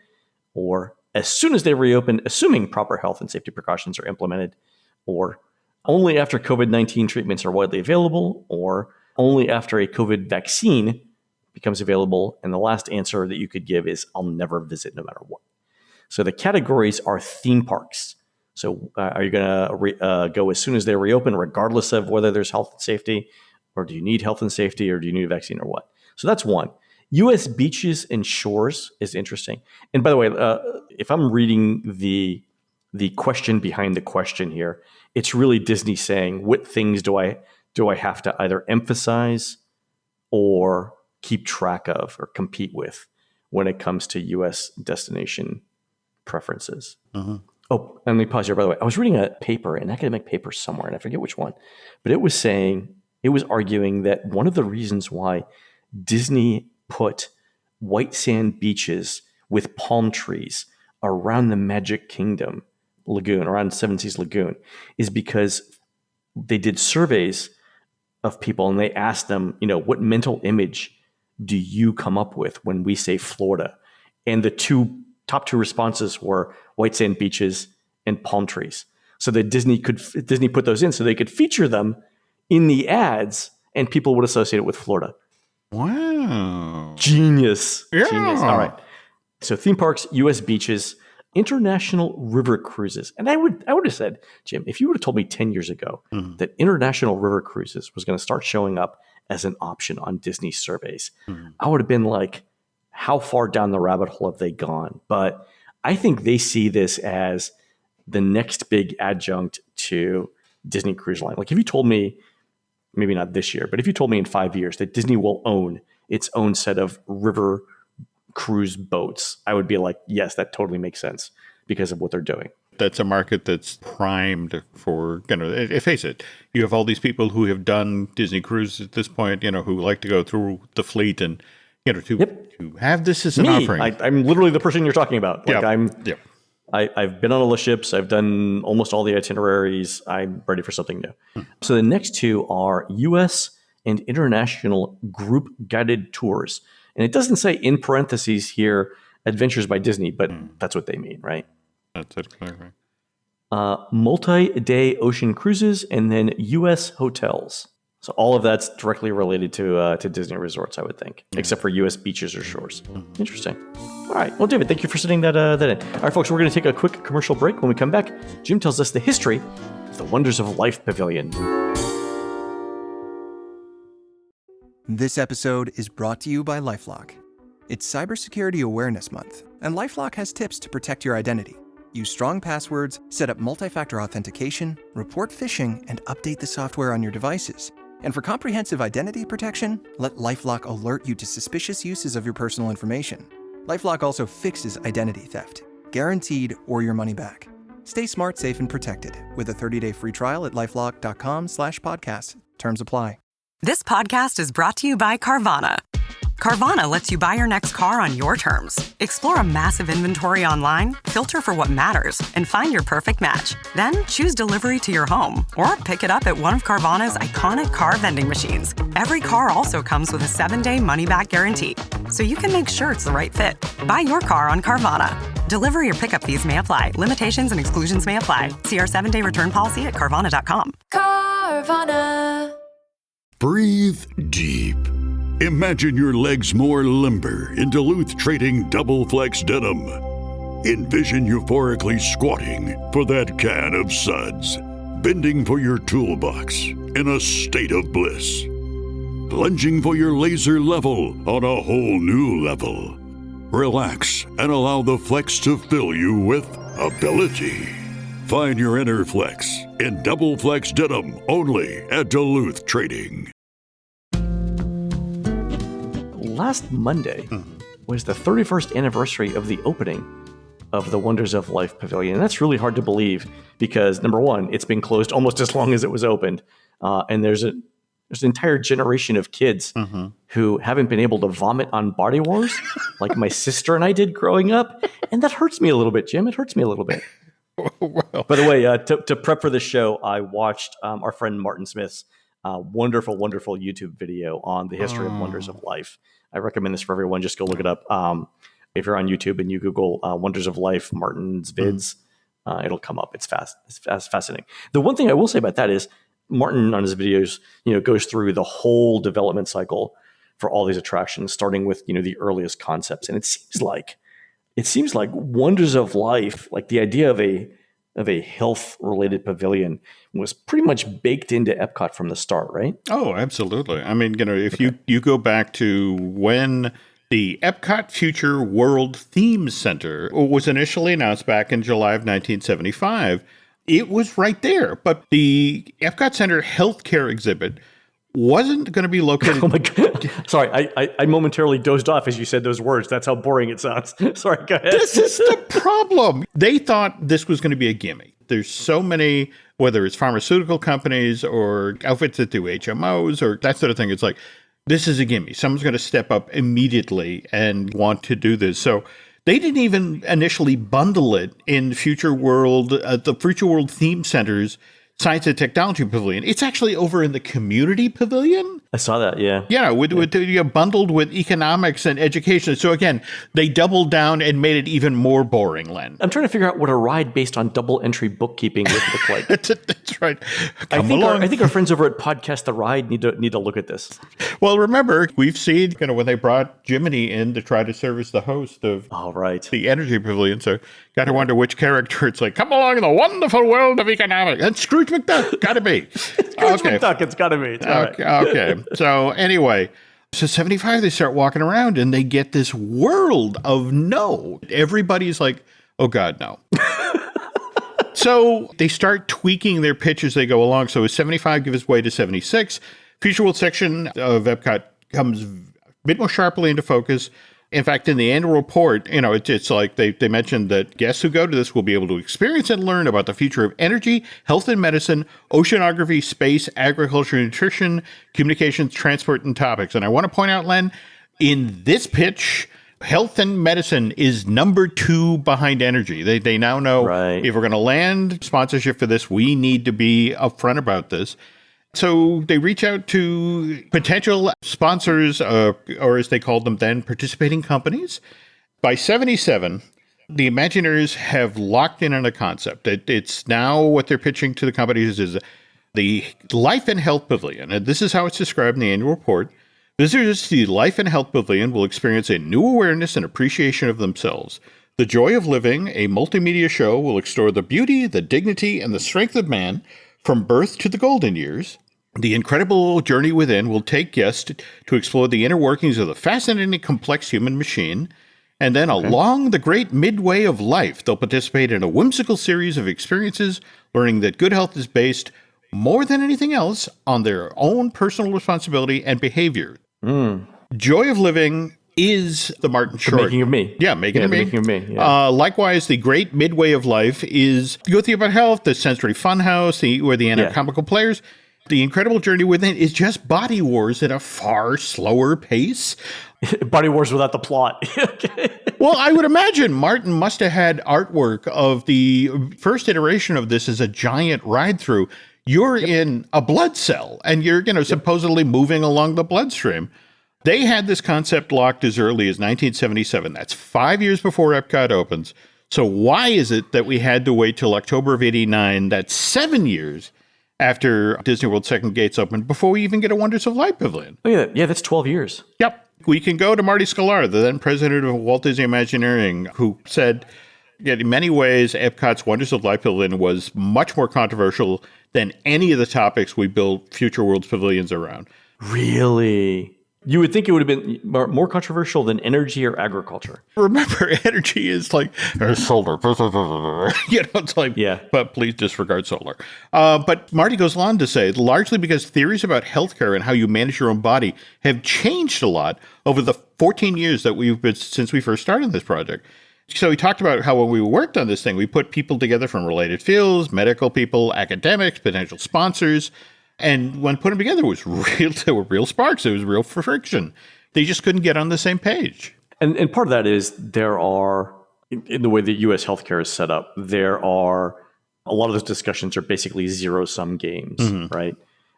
or as soon as they reopen, assuming proper health and safety precautions are implemented, or only after COVID-19 treatments are widely available, or only after a COVID vaccine becomes available. And the last answer that you could give is, I'll never visit no matter what. So the categories are theme parks. So are you going to go as soon as they reopen, regardless of whether there's health and safety, or do you need health and safety, or do you need a vaccine, or what? So that's one. U.S. beaches and shores is interesting. And by the way, if I'm reading the question behind the question here, it's really Disney saying, what things do I have to either emphasize or keep track of or compete with when it comes to U.S. destination preferences? Oh, and let me pause here, by the way. I was reading a paper, an academic paper somewhere, and I forget which one, but it was arguing that one of the reasons why Disney put white sand beaches with palm trees around the Magic Kingdom Lagoon, around Seven Seas Lagoon, is because they did surveys of people and they asked them, what mental image do you come up with when we say Florida? And the top two responses were white sand beaches and palm trees. So that Disney put those in so they could feature them in the ads and people would associate it with Florida. Wow. Genius. Yeah. Genius. All right. So theme parks, U.S. beaches, international river cruises. And I would have said, Jim, if you would have told me 10 years ago that international river cruises was going to start showing up as an option on Disney surveys. I would have been like, how far down the rabbit hole have they gone? But I think they see this as the next big adjunct to Disney Cruise Line. Like if you told me, maybe not this year, but if you told me in 5 years that Disney will own its own set of river cruise boats, I would be like, yes, that totally makes sense because of what they're doing. That's a market that's primed for, face it, you have all these people who have done Disney Cruise at this point, who like to go through the fleet and, to have this as an offering. I'm literally the person you're talking about. Like Yep. I've been on all the ships. I've done almost all the itineraries. I'm ready for something new. So the next two are U.S. and international group guided tours. And it doesn't say in parentheses here, Adventures by Disney, but that's what they mean, right? That's it, clearly. Multi-day ocean cruises and then U.S. hotels. So all of that's directly related to Disney resorts, I would think, except for U.S. beaches or shores. Interesting. All right. Well, David, thank you for sending that in. All right, folks, we're going to take a quick commercial break. When we come back, Jim tells us the history of the Wonders of Life Pavilion. This episode is brought to you by LifeLock. It's Cybersecurity Awareness Month, and LifeLock has tips to protect your identity. Use strong passwords, set up multi-factor authentication, report phishing, and update the software on your devices. And for comprehensive identity protection, let LifeLock alert you to suspicious uses of your personal information. LifeLock also fixes identity theft, guaranteed or your money back. Stay smart, safe, and protected with a 30-day free trial at LifeLock.com/podcast. Terms apply. This podcast is brought to you by Carvana. Carvana lets you buy your next car on your terms. Explore a massive inventory online, filter for what matters, and find your perfect match. Then choose delivery to your home or pick it up at one of Carvana's iconic car vending machines. Every car also comes with a 7-day money-back guarantee, so you can make sure it's the right fit. Buy your car on Carvana. Delivery or pickup fees may apply. Limitations and exclusions may apply. See our 7-day return policy at Carvana.com. Carvana. Breathe deep. Imagine your legs more limber in Duluth Trading Double Flex Denim. Envision euphorically squatting for that can of suds, bending for your toolbox in a state of bliss, lunging for your laser level on a whole new level. Relax and allow the flex to fill you with ability. Find your inner flex in Double Flex Denim only at Duluth Trading. Last Monday was the 31st anniversary of the opening of the Wonders of Life Pavilion. And that's really hard to believe because, number one, it's been closed almost as long as it was opened. And there's an entire generation of kids who haven't been able to vomit on Body Wars like my sister and I did growing up. And that hurts me a little bit, Jim. It hurts me a little bit. Well, by the way, to prep for the show, I watched our friend Martin Smith's wonderful, wonderful YouTube video on the history of Wonders of Life. I recommend this for everyone. Just go look it up. If you're on YouTube and you Google Wonders of Life, Martin's vids, it'll come up. It's fascinating. The one thing I will say about that is Martin on his videos, goes through the whole development cycle for all these attractions, starting with, the earliest concepts. And it seems like Wonders of Life, like the idea of a health-related pavilion was pretty much baked into Epcot from the start, right? Oh, absolutely. I mean, if you go back to when the Epcot Future World Theme Center was initially announced back in July of 1975, it was right there. But the Epcot Center healthcare exhibit wasn't going to be located. Oh my God. Sorry, I momentarily dozed off as you said those words. That's how boring it sounds. Sorry, go ahead. This is the problem. They thought this was going to be a gimme. There's so many, whether it's pharmaceutical companies or outfits that do HMOs or that sort of thing. It's like, this is a gimme. Someone's going to step up immediately and want to do this. So they didn't even initially bundle it in Future World, the Future World Theme Center's Science and Technology Pavilion. It's actually over in the Community Pavilion. I saw that, yeah. Yeah, bundled with economics and education. So again, they doubled down and made it even more boring, Len. I'm trying to figure out what a ride based on double entry bookkeeping would look like. That's That's right. I Come think along. I think our friends over at Podcast The Ride need to look at this. Well, remember, we've seen, when they brought Jiminy in to try to serve as the host of All right. the Energy Pavilion. So got to wonder which character it's like, come along in the wonderful world of economics. And Scrooge McDuck, got to be. Scrooge McDuck, it's got to be. It's all right. Okay. So anyway, so 75, they start walking around and they get this world of no. Everybody's like, oh God, no. So they start tweaking their pitch as they go along. So as 75 gives way to 76, Future World section of Epcot comes a bit more sharply into focus. In fact, in the annual report, it's like they mentioned that guests who go to this will be able to experience and learn about the future of energy, health and medicine, oceanography, space, agriculture, nutrition, communications, transport, and topics. And I want to point out, Len, in this pitch, health and medicine is number 2 behind energy. They now know if we're going to land sponsorship for this, we need to be upfront about this. So they reach out to potential sponsors, or as they called them then, participating companies. By 77, the Imagineers have locked in on a concept. It's now what they're pitching to the companies is the Life and Health Pavilion. And this is how it's described in the annual report. Visitors to the Life and Health Pavilion will experience a new awareness and appreciation of themselves. The Joy of Living, a multimedia show, will explore the beauty, the dignity, and the strength of man from birth to the golden years. The incredible journey within will take guests to explore the inner workings of the fascinating, complex human machine. And then along the great midway of life, they'll participate in a whimsical series of experiences, learning that good health is based, more than anything else, on their own personal responsibility and behavior. Joy of Living is the Martin Short. Making of Me. Yeah, Making of Me. Yeah. Likewise, the Great Midway of Life is Go Think About Health, the Sensory Funhouse, where the anatomical players. The incredible journey within is just Body Wars at a far slower pace. Body Wars without the plot. Okay. Well, I would imagine Martin must have had artwork of the first iteration of this as a giant ride-through. You're in a blood cell, and you're, supposedly moving along the bloodstream. They had this concept locked as early as 1977. That's 5 years before Epcot opens. So why is it that we had to wait till October of 89? That's 7 years after Disney World's second gates opened before we even get a Wonders of Life Pavilion. Oh, yeah. Yeah, that's 12 years. Yep. We can go to Marty Sklar, the then president of Walt Disney Imagineering, who said, in many ways, Epcot's Wonders of Life Pavilion was much more controversial than any of the topics we built Future World's pavilions around. Really? You would think it would have been more controversial than energy or agriculture. Remember, energy is like solar. It's like, but please disregard solar. But Marty goes on to say, largely because theories about healthcare and how you manage your own body have changed a lot over the 14 years that we've been since we first started this project. So he talked about how when we worked on this thing, we put people together from related fields, medical people, academics, potential sponsors. And when put them together, there were real sparks. There was real friction. They just couldn't get on the same page. And part of that is there are, in the way that U.S. healthcare is set up, there are a lot of those discussions are basically zero-sum games, right?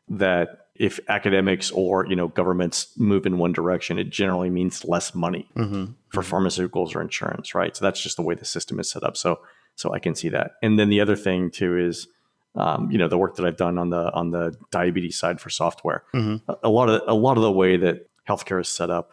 That if academics or governments move in one direction, it generally means less money for pharmaceuticals or insurance, right? So that's just the way the system is set up. So I can see that. And then the other thing too is, the work that I've done on the diabetes side for software. A lot of the way that healthcare is set up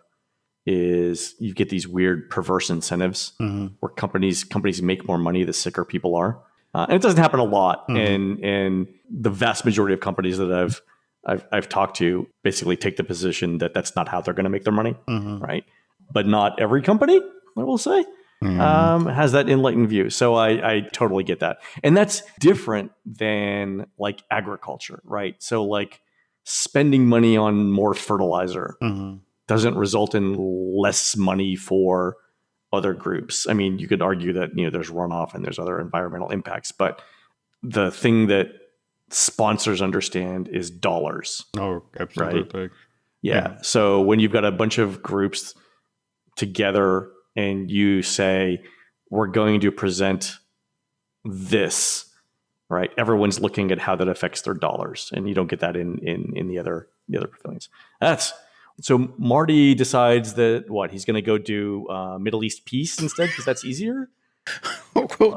is you get these weird perverse incentives where companies make more money the sicker people are, and it doesn't happen a lot. And the vast majority of companies that I've talked to basically take the position that that's not how they're going to make their money, right? But not every company, I will say, has that enlightened view. So I totally get that. And that's different than like agriculture, right? So like spending money on more fertilizer doesn't result in less money for other groups. I mean, you could argue that, there's runoff and there's other environmental impacts, but the thing that sponsors understand is dollars. Oh, absolutely. Right? Yeah. So when you've got a bunch of groups together and you say, we're going to present this, right? Everyone's looking at how that affects their dollars, and you don't get that in the other pavilions. So Marty decides that he's going to go do Middle East peace instead because that's easier.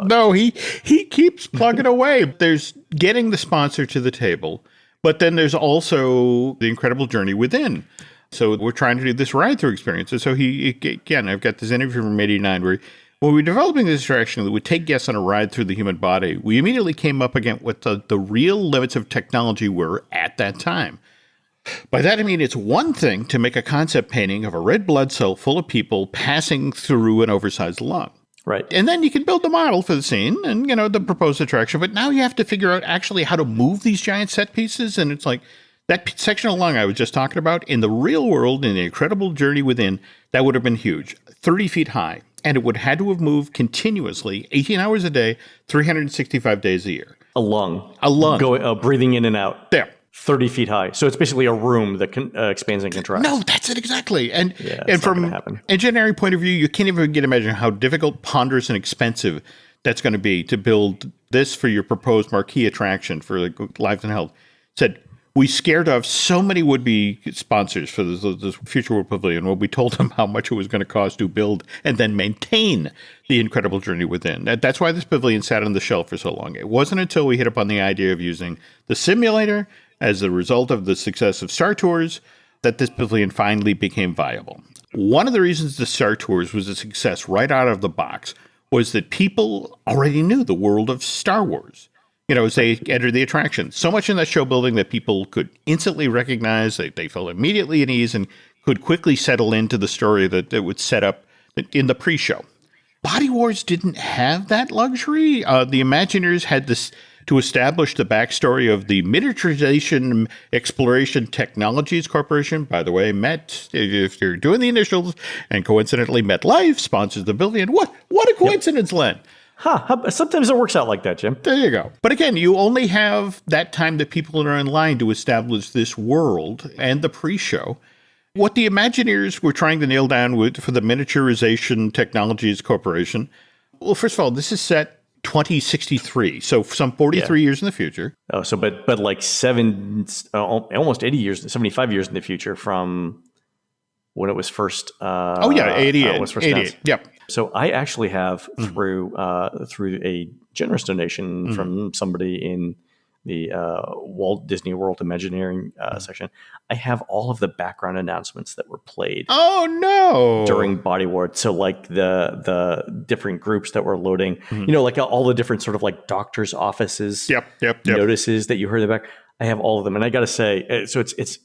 No, he keeps plugging away. There's getting the sponsor to the table, but then there's also the incredible journey within. So we're trying to do this ride-through experience. And so again, I've got this interview from 89 where when we were developing this attraction that would take guests on a ride through the human body, we immediately came up against what the real limits of technology were at that time. By that, I mean, it's one thing to make a concept painting of a red blood cell full of people passing through an oversized lung. Right. And then you can build the model for the scene and, the proposed attraction. But now you have to figure out actually how to move these giant set pieces. And it's like that section of lung I was just talking about in the real world, in the incredible journey within, that would have been huge, 30 feet high. And it would have had to have moved continuously, 18 hours a day, 365 days a year. A lung. Going, breathing in and out. There. 30 feet high. So it's basically a room that expands and contracts. No, that's it exactly. And and from an engineering point of view, you can't even imagine how difficult, ponderous, and expensive that's going to be to build this for your proposed marquee attraction for Life and Health. Said, we scared off so many would-be sponsors for this Future World Pavilion when we told them how much it was going to cost to build and then maintain the incredible journey within. That's why this pavilion sat on the shelf for so long. It wasn't until we hit upon the idea of using the simulator as a result of the success of Star Tours that this pavilion finally became viable. One of the reasons the Star Tours was a success right out of the box was that people already knew the world of Star Wars. As they entered the attraction. So much in that show building that people could instantly recognize, they felt immediately at ease and could quickly settle into the story that it would set up in the pre-show. Body Wars didn't have that luxury. The Imagineers had this to establish the backstory of the Miniaturization Exploration Technologies Corporation. By the way, Met, if you're doing the initials, and coincidentally MetLife sponsors the pavilion. What a coincidence, Len. Sometimes it works out like that, Jim. There you go. But again, you only have that time that people are in line to establish this world and the pre-show. What the Imagineers were trying to nail down for the Miniaturization Technologies Corporation, well, first of all, this is set 2063, so some 43 years in the future. Oh, so but like almost 80 years, 75 years in the future from when it was first. 88. Was first 88. announced. Yep. So I actually have through a generous donation from somebody in the Walt Disney World Imagineering section, I have all of the background announcements that were played. Oh no! During Body Wars. So like the different groups that were loading, like all the different sort of like doctors' offices, yep. notices that you heard in the back. I have all of them, and I got to say, so it's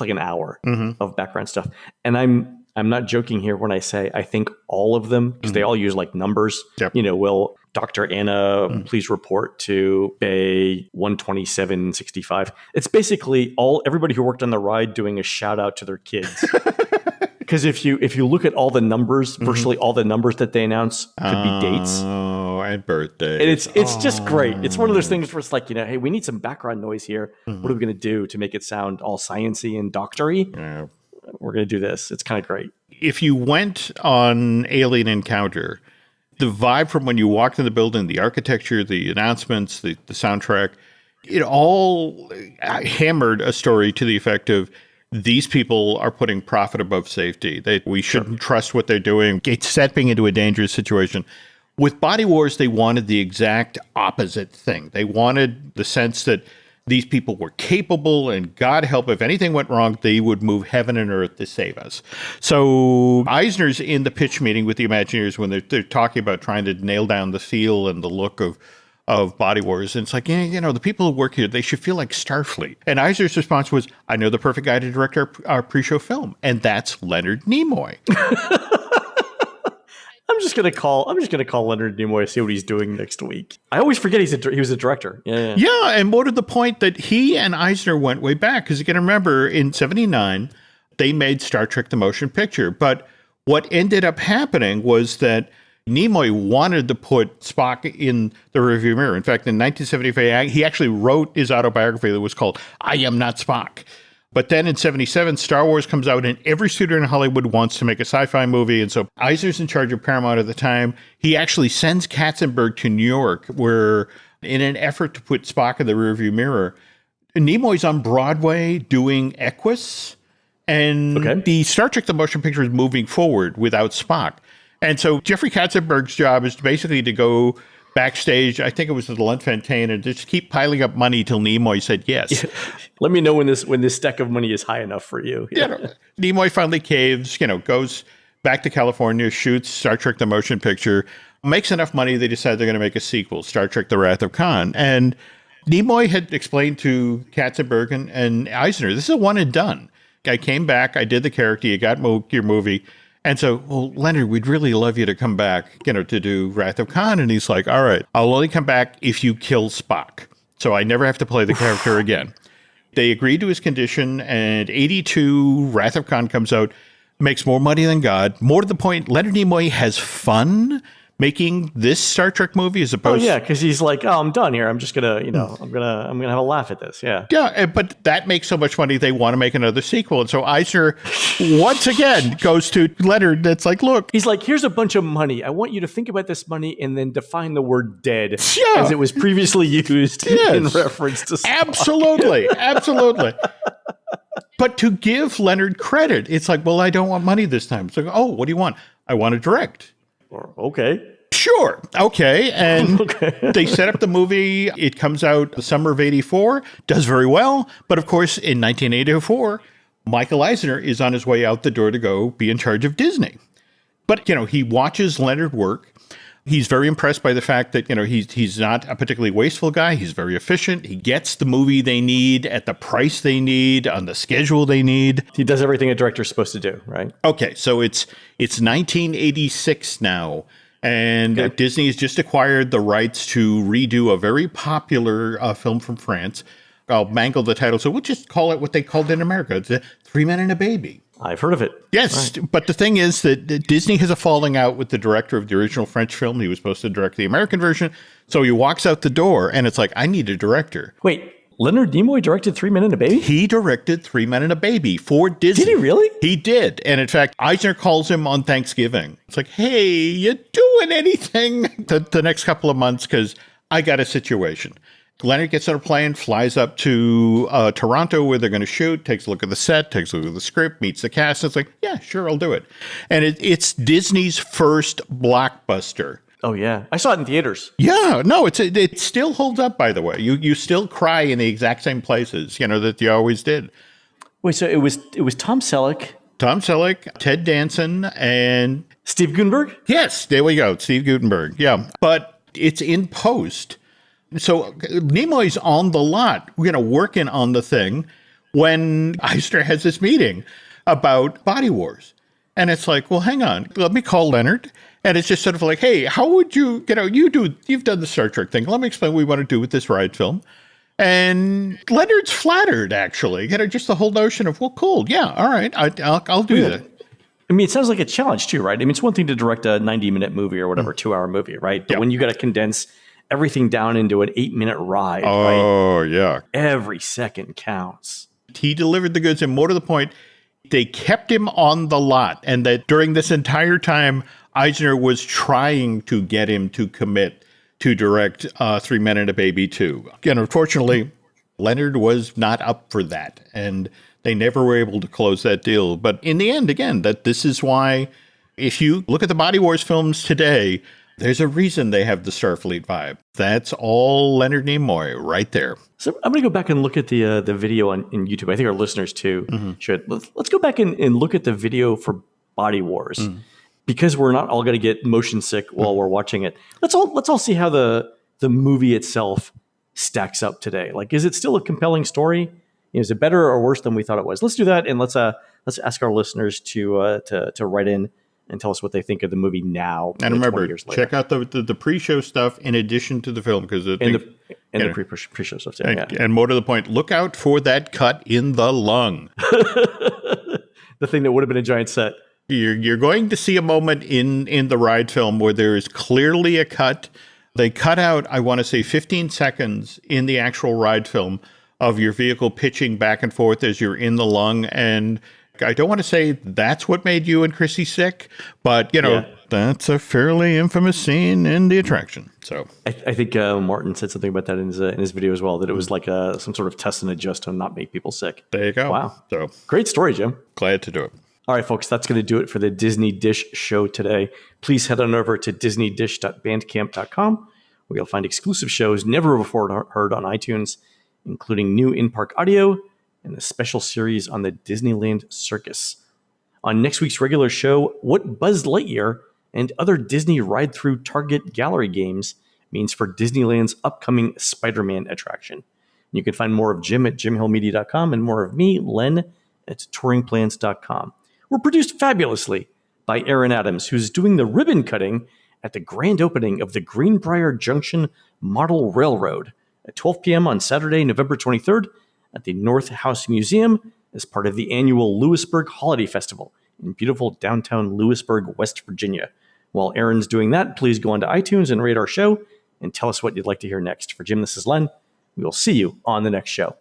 like an hour of background stuff, and I'm not joking here when I say I think all of them, because they all use like numbers, will Dr. Anna please report to Bay 12765. It's basically everybody who worked on the ride doing a shout out to their kids. Because if you look at all the numbers, virtually all the numbers that they announce could be dates. Oh, and birthdays. And it's just great. It's one of those things where it's like, hey, we need some background noise here. What are we going to do to make it sound all sciencey and doctory? Yeah. We're going to do this. It's kind of great. If you went on Alien Encounter, the vibe from when you walked in the building, the architecture, the announcements, the soundtrack, it all hammered a story to the effect of these people are putting profit above safety. We shouldn't trust what they're doing. It's stepping into a dangerous situation. With Body Wars, they wanted the exact opposite thing. They wanted the sense that these people were capable, and God help, if anything went wrong, they would move heaven and earth to save us. So Eisner's in the pitch meeting with the Imagineers when they're talking about trying to nail down the feel and the look of Body Wars. And it's like, the people who work here, they should feel like Starfleet. And Eisner's response was, I know the perfect guy to direct our pre-show film, and that's Leonard Nimoy. I'm just gonna call Leonard Nimoy to see what he's doing next week. I always forget he was a director. Yeah, and more to the point that he and Eisner went way back, because you can remember in '79 they made Star Trek: The Motion Picture. But what ended up happening was that Nimoy wanted to put Spock in the rearview mirror. In fact, in 1975, he actually wrote his autobiography that was called "I Am Not Spock." But then in 77, Star Wars comes out, and every studio in Hollywood wants to make a sci-fi movie. And so Eisner's in charge of Paramount at the time. He actually sends Katzenberg to New York, where in an effort to put Spock in the rearview mirror, Nimoy's on Broadway doing Equus. And the Star Trek: The Motion Picture is moving forward without Spock. And so Jeffrey Katzenberg's job is basically to go backstage. I think it was at the Len Testa, and just keep piling up money till Nimoy said yes. Let me know when this stack of money is high enough for you. Nimoy finally caves, goes back to California, shoots Star Trek the Motion Picture, makes enough money they decide they're going to make a sequel, Star Trek The Wrath of Khan. And Nimoy had explained to Katzenberg and Eisner, this is a one and done. I came back, I did the character, you got your movie. And so, well, Leonard, we'd really love you to come back, to do Wrath of Khan. And he's like, all right, I'll only come back if you kill Spock. So I never have to play the character again. They agreed to his condition, and 82 Wrath of Khan comes out, makes more money than God. More to the point, Leonard Nimoy has fun making this Star Trek movie as opposed to... Oh, yeah, because he's like, oh, I'm done here. I'm just going to, I'm gonna have a laugh at this. Yeah. Yeah, but that makes so much money, they want to make another sequel. And so Eisner, once again, goes to Leonard. That's like, look. He's like, here's a bunch of money. I want you to think about this money and then define the word dead as it was previously used in reference to Spock. Absolutely. But to give Leonard credit, it's like, well, I don't want money this time. It's like, oh, what do you want? I want to direct. Okay. Sure. Okay. And they set up the movie. It comes out the summer of 84, does very well. But of course, in 1984, Michael Eisner is on his way out the door to go be in charge of Disney. But, he watches Leonard work. He's very impressed by the fact that, he's not a particularly wasteful guy. He's very efficient. He gets the movie they need at the price they need on the schedule they need. He does everything a director's supposed to do, right? Okay, so it's 1986 now, and Disney has just acquired the rights to redo a very popular film from France. I'll mangle the title, so we'll just call it what they called it in America. It's 3 Men and a Baby. I've heard of it. Yes, right. But the thing is that Disney has a falling out with the director of the original French film. He was supposed to direct the American version. So he walks out the door, and it's like, I need a director. Wait, Leonard Nimoy directed 3 Men and a Baby? He directed 3 Men and a Baby for Disney. Did he really? He did. And in fact, Eisner calls him on Thanksgiving. It's like, hey, you doing anything the next couple of months? Because I got a situation. Leonard gets on a plane, flies up to Toronto where they're going to shoot, takes a look at the set, takes a look at the script, meets the cast. It's like, yeah, sure, I'll do it. And it's Disney's first blockbuster. Oh, yeah. I saw it in theaters. Yeah. No, it still holds up, by the way. You still cry in the exact same places, that you always did. Wait, so it was Tom Selleck? Tom Selleck, Ted Danson, and... Steve Guttenberg? Yes, there we go. Steve Guttenberg. Yeah. But it's in post. So Nimoy's on the lot, working on the thing when Eisner has this meeting about Body Wars. And it's like, well, hang on, let me call Leonard. And it's just sort of like, hey, how would you've done the Star Trek thing. Let me explain what we want to do with this ride film. And Leonard's flattered, actually. Just the whole notion of, well, cool. Yeah, all right, I'll do that. I mean, it sounds like a challenge too, right? I mean, it's one thing to direct a 90-minute movie or whatever, 2-hour movie, right? But when you got to condense everything down into an 8-minute ride. Oh, right? Yeah. Every second counts. He delivered the goods, and more to the point, they kept him on the lot. And that during this entire time, Eisner was trying to get him to commit to direct 3 Men and a Baby 2. Again, unfortunately, Leonard was not up for that. And they never were able to close that deal. But in the end, again, this is why, if you look at the Body Wars films today, there's a reason they have the Starfleet vibe. That's all Leonard Nimoy right there. So I'm going to go back and look at the video in YouTube. I think our listeners too should. Let's go back and look at the video for Body Wars because we're not all going to get motion sick while we're watching it. Let's all see how the movie itself stacks up today. Like, is it still a compelling story? Is it better or worse than we thought it was? Let's do that, and let's ask our listeners to write in and tell us what they think of the movie now. And remember, check out the pre-show stuff in addition to the film, because the pre-show stuff. Too, and more to the point, look out for that cut in the lung. The thing that would have been a giant set. You're going to see a moment in the ride film where there is clearly a cut. They cut out, I want to say, 15 seconds in the actual ride film of your vehicle pitching back and forth as you're in the lung. And I don't want to say that's what made you and Chrissy sick, but, that's a fairly infamous scene in the attraction. So I think Martin said something about that in his video as well, that it was like some sort of test and adjust to not make people sick. There you go. Wow. So great story, Jim. Glad to do it. All right, folks, that's going to do it for the Disney Dish show today. Please head on over to disneydish.bandcamp.com, where you'll find exclusive shows never before heard on iTunes, including new in-park audio and a special series on the Disneyland Circus. On next week's regular show, what Buzz Lightyear and other Disney ride-through Target Gallery games means for Disneyland's upcoming Spider-Man attraction. You can find more of Jim at jimhillmedia.com and more of me, Len, at touringplans.com. We're produced fabulously by Aaron Adams, who's doing the ribbon cutting at the grand opening of the Greenbrier Junction Model Railroad at 12 p.m. on Saturday, November 23rd at the North House Museum as part of the annual Lewisburg Holiday Festival in beautiful downtown Lewisburg, West Virginia. While Aaron's doing that, please go onto iTunes and rate our show and tell us what you'd like to hear next. For Jim, this is Len. We will see you on the next show.